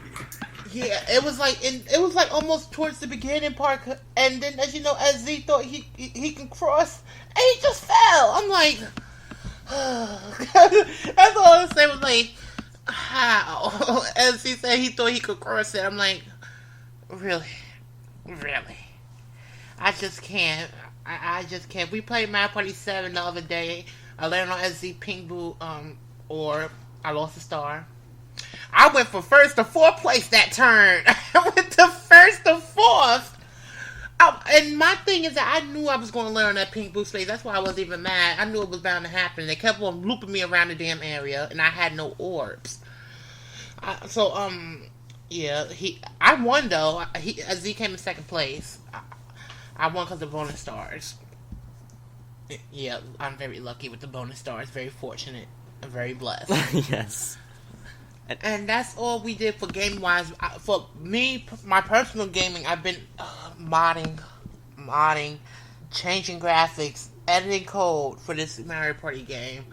Yeah, it was like almost towards the beginning part, and then as you know, SZ thought he can cross, and he just fell. I'm like, that's all I say was like, how? SZ said he thought he could cross it. I'm like, really, I just can't. I just can't. We played Mario Party 7 the other day. I landed on SZ Pink Boo, or I lost a star. I went from 1st to 4th place that turn. I went to 1st to 4th. And my thing is that I knew I was going to land on that Pink Boo space. That's why I wasn't even mad. I knew it was bound to happen. They kept on looping me around the damn area, and I had no orbs. Yeah, I won though. Z came in 2nd place. I won because of bonus stars. Yeah, I'm very lucky with the bonus stars. Very fortunate. I'm very blessed. Yes. And that's all we did for game-wise. For me, my personal gaming, I've been modding, changing graphics, editing code for this Mario Party game.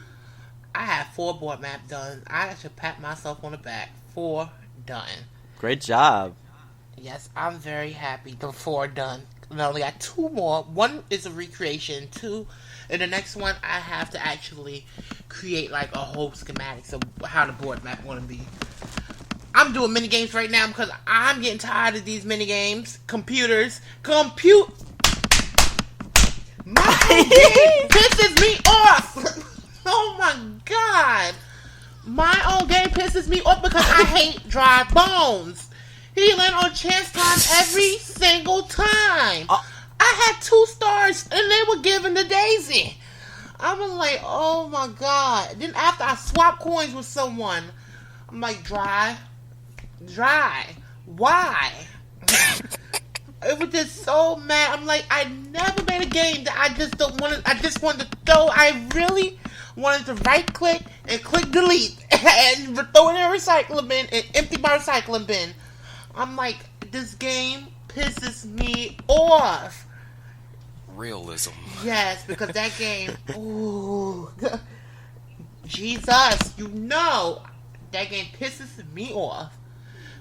I have 4 board maps done. I should pat myself on the back. 4 done. Great job. Yes, I'm very happy. The 4 done. And I only got 2 more. 1 is a recreation. 2, and the next one I have to actually create like a whole schematics of how the board map want to be. I'm doing mini games right now because I'm getting tired of these mini games. Computers, my game pisses me off. Oh my God, my own game pisses me off because I hate dry bones. He land on chance time every single time. I had 2 stars and they were giving the Daisy. I was like, oh my God. Then after I swapped coins with someone, I'm like, dry. Why? It was just so mad. I'm like, I never made a game that I just don't want to. I just wanted to throw. I really wanted to right click and click delete and throw it in a recycling bin and empty my recycling bin. I'm like, this game pisses me off. Realism. Yes, because that game. Ooh, Jesus, you know, that game pisses me off.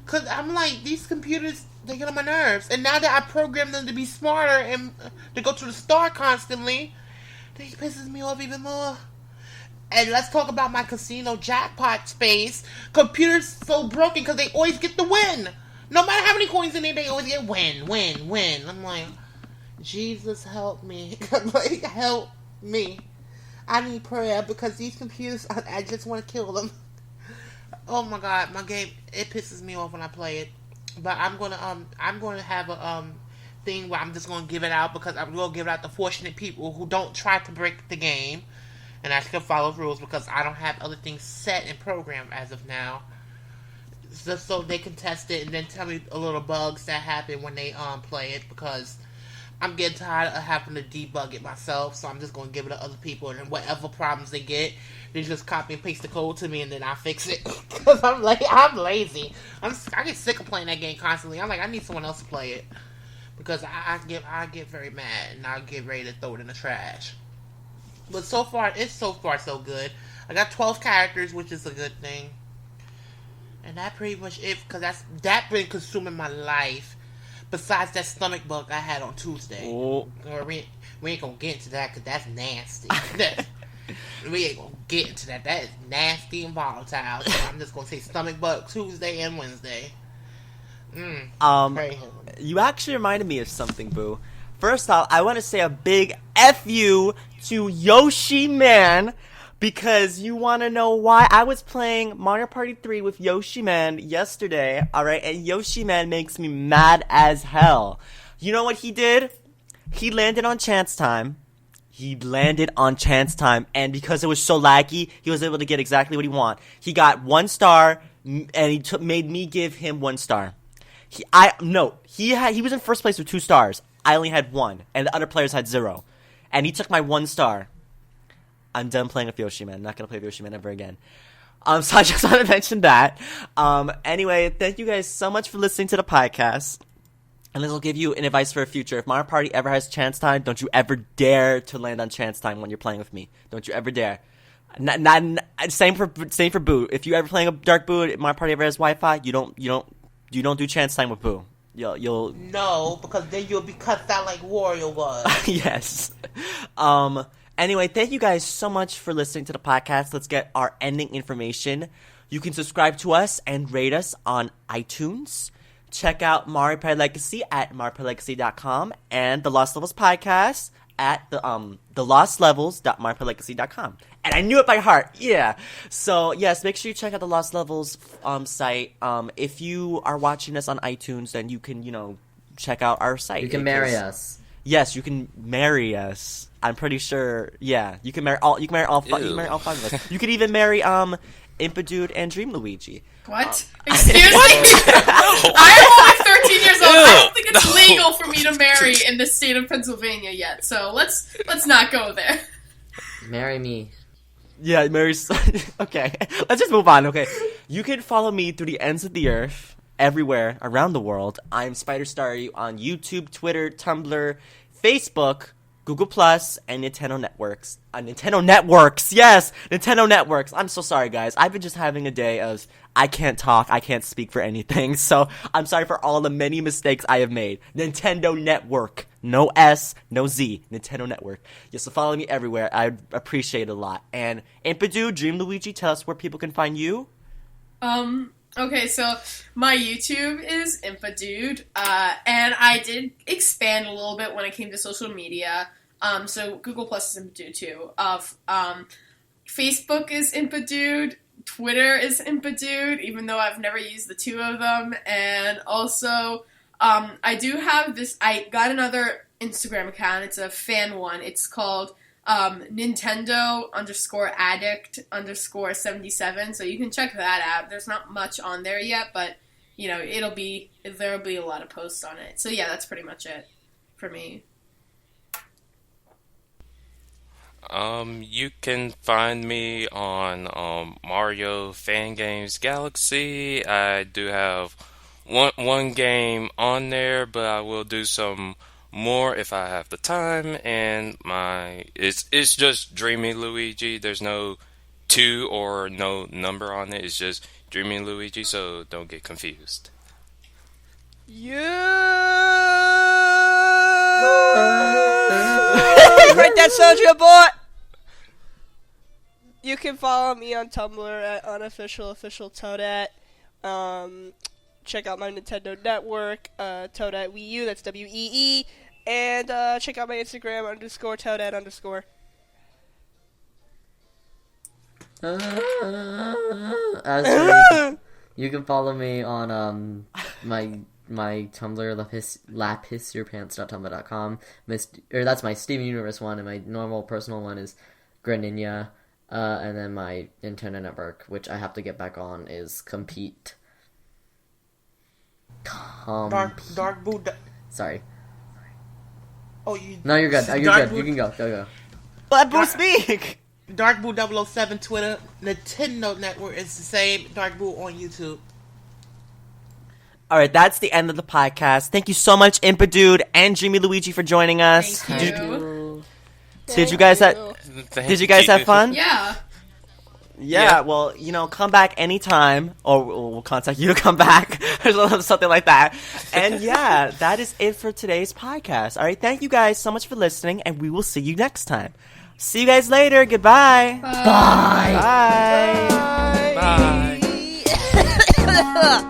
Cause I'm like, these computers, they get on my nerves. And now that I program them to be smarter and to go to the star constantly, they pisses me off even more. And let's talk about my casino jackpot space. Computers so broken because they always get the win. No matter how many coins in there, they always get win. I'm like, Jesus help me. Like, help me. I need prayer because these computers, I just want to kill them. Oh my God, my game, it pisses me off when I play it. But I'm gonna have a thing where I'm just gonna give it out because I'm gonna give it out to fortunate people who don't try to break the game and actually follow rules because I don't have other things set and programmed as of now. Just so they can test it and then tell me a little bugs that happen when they play it because I'm getting tired of having to debug it myself, so I'm just gonna give it to other people and whatever problems they get, they just copy and paste the code to me and then I fix it. Because I'm lazy. I get sick of playing that game constantly. I'm like, I need someone else to play it. Because I get very mad and I get ready to throw it in the trash. But so far so good. I got 12 characters, which is a good thing. And that pretty much it, because that been consuming my life. Besides that stomach bug I had on Tuesday. Oh. We ain't gonna get into that because that's nasty. We ain't gonna get into that. That is nasty and volatile. So I'm just gonna say stomach bug Tuesday and Wednesday. You actually reminded me of something, Boo. First off, I want to say a big F you to Yoshi Man. Because you want to know why I was playing Mario Party 3 with Yoshi Man yesterday, alright? And Yoshi Man makes me mad as hell. You know what he did? He landed on chance time. And because it was so laggy, he was able to get exactly what he wanted. He got 1 star, and he made me give him 1 star. He was in first place with 2 stars. I only had 1, and the other players had 0. And he took my 1 star. I'm done playing with Yoshi Man. I'm not going to play with Yoshi Man ever again. So I just want to mention that. Anyway, thank you guys so much for listening to the podcast. And this will give you an advice for the future. If Mario Party ever has chance time, don't you ever dare to land on chance time when you're playing with me. Don't you ever dare. Same for Boo. If you ever playing a Dark Boo, if Mario Party ever has Wi-Fi, you don't do chance time with Boo. You'll No, because then you'll be cut out like Wario was. Yes. Anyway, thank you guys so much for listening to the podcast. Let's get our ending information. You can subscribe to us and rate us on iTunes. Check out Mario Party Legacy at MarioPartyLegacy.com and the Lost Levels podcast at the lostlevels.mariopartylegacy.com. And I knew it by heart. Yeah. So, yes, make sure you check out the Lost Levels site. If you are watching us on iTunes, then you can, check out our site. You can marry us. Yes, you can marry us. I'm pretty sure. Yeah, you can marry all. You can marry all 5 of us. You could even marry Impadude and TwoDreamyLuigi. What? Excuse me? I am only 13 years old. I don't think it's legal for me to marry in the state of Pennsylvania yet. So let's not go there. Marry me. Yeah, marry. Okay, let's just move on. Okay, you can follow me through the ends of the earth, everywhere around the world. I'm SpiderStaryu on YouTube, Twitter, Tumblr, Facebook, Google Plus, and Nintendo Networks. Nintendo Networks! Yes! Nintendo Networks! I'm so sorry, guys. I've been just having a day of I can't talk, I can't speak for anything, so I'm sorry for all the many mistakes I have made. Nintendo Network. No S, no Z. Nintendo Network. Yes, so follow me everywhere. I appreciate it a lot. And Impadude, TwoDreamyLuigi, tell us where people can find you. Okay, so my YouTube is Impadude, and I did expand a little bit when it came to social media. So Google Plus is Impadude too. Facebook is Impadude. Twitter is Impadude, even though I've never used the 2 of them. And also, I do have this. I got another Instagram account. It's a fan one. It's called Nintendo_addict_77. So you can check that out. There's not much on there yet, but there'll be a lot of posts on it. So yeah, that's pretty much it for me. You can find me on Mario Fan Games Galaxy. I do have one game on there, but I will do some more if I have the time. And it's just Dreamy Luigi. There's no 2 or no number on it. It's just Dreamy Luigi, so don't get confused. Right, that Soldier Boy. You can follow me on Tumblr at official Toadette. Check out my Nintendo Network, Toadette Wii U, that's WEE. And check out my Instagram, _Toadette_. As for you can follow me on my Tumblr, lapisyourpants.tumblr.com. That's my Steven Universe one, and my normal personal one is Greninja. And then my Nintendo Network, which I have to get back on, is Compete. Dark Boo. Sorry. Oh, you. No, you're good. You're good. You can go. Go. Let Boo speak. Dark Boo 007 Twitter. Nintendo Network is the same. Dark Boo on YouTube. All right, that's the end of the podcast. Thank you so much, Impadude and DreamyLuigi, for joining us. Thank you. Did you guys have fun? Yeah. Yeah, well, come back anytime, or we'll contact you to come back, or something like that. And yeah, that is it for today's podcast. All right, thank you guys so much for listening, and we will see you next time. See you guys later. Goodbye. Bye. Bye. Bye.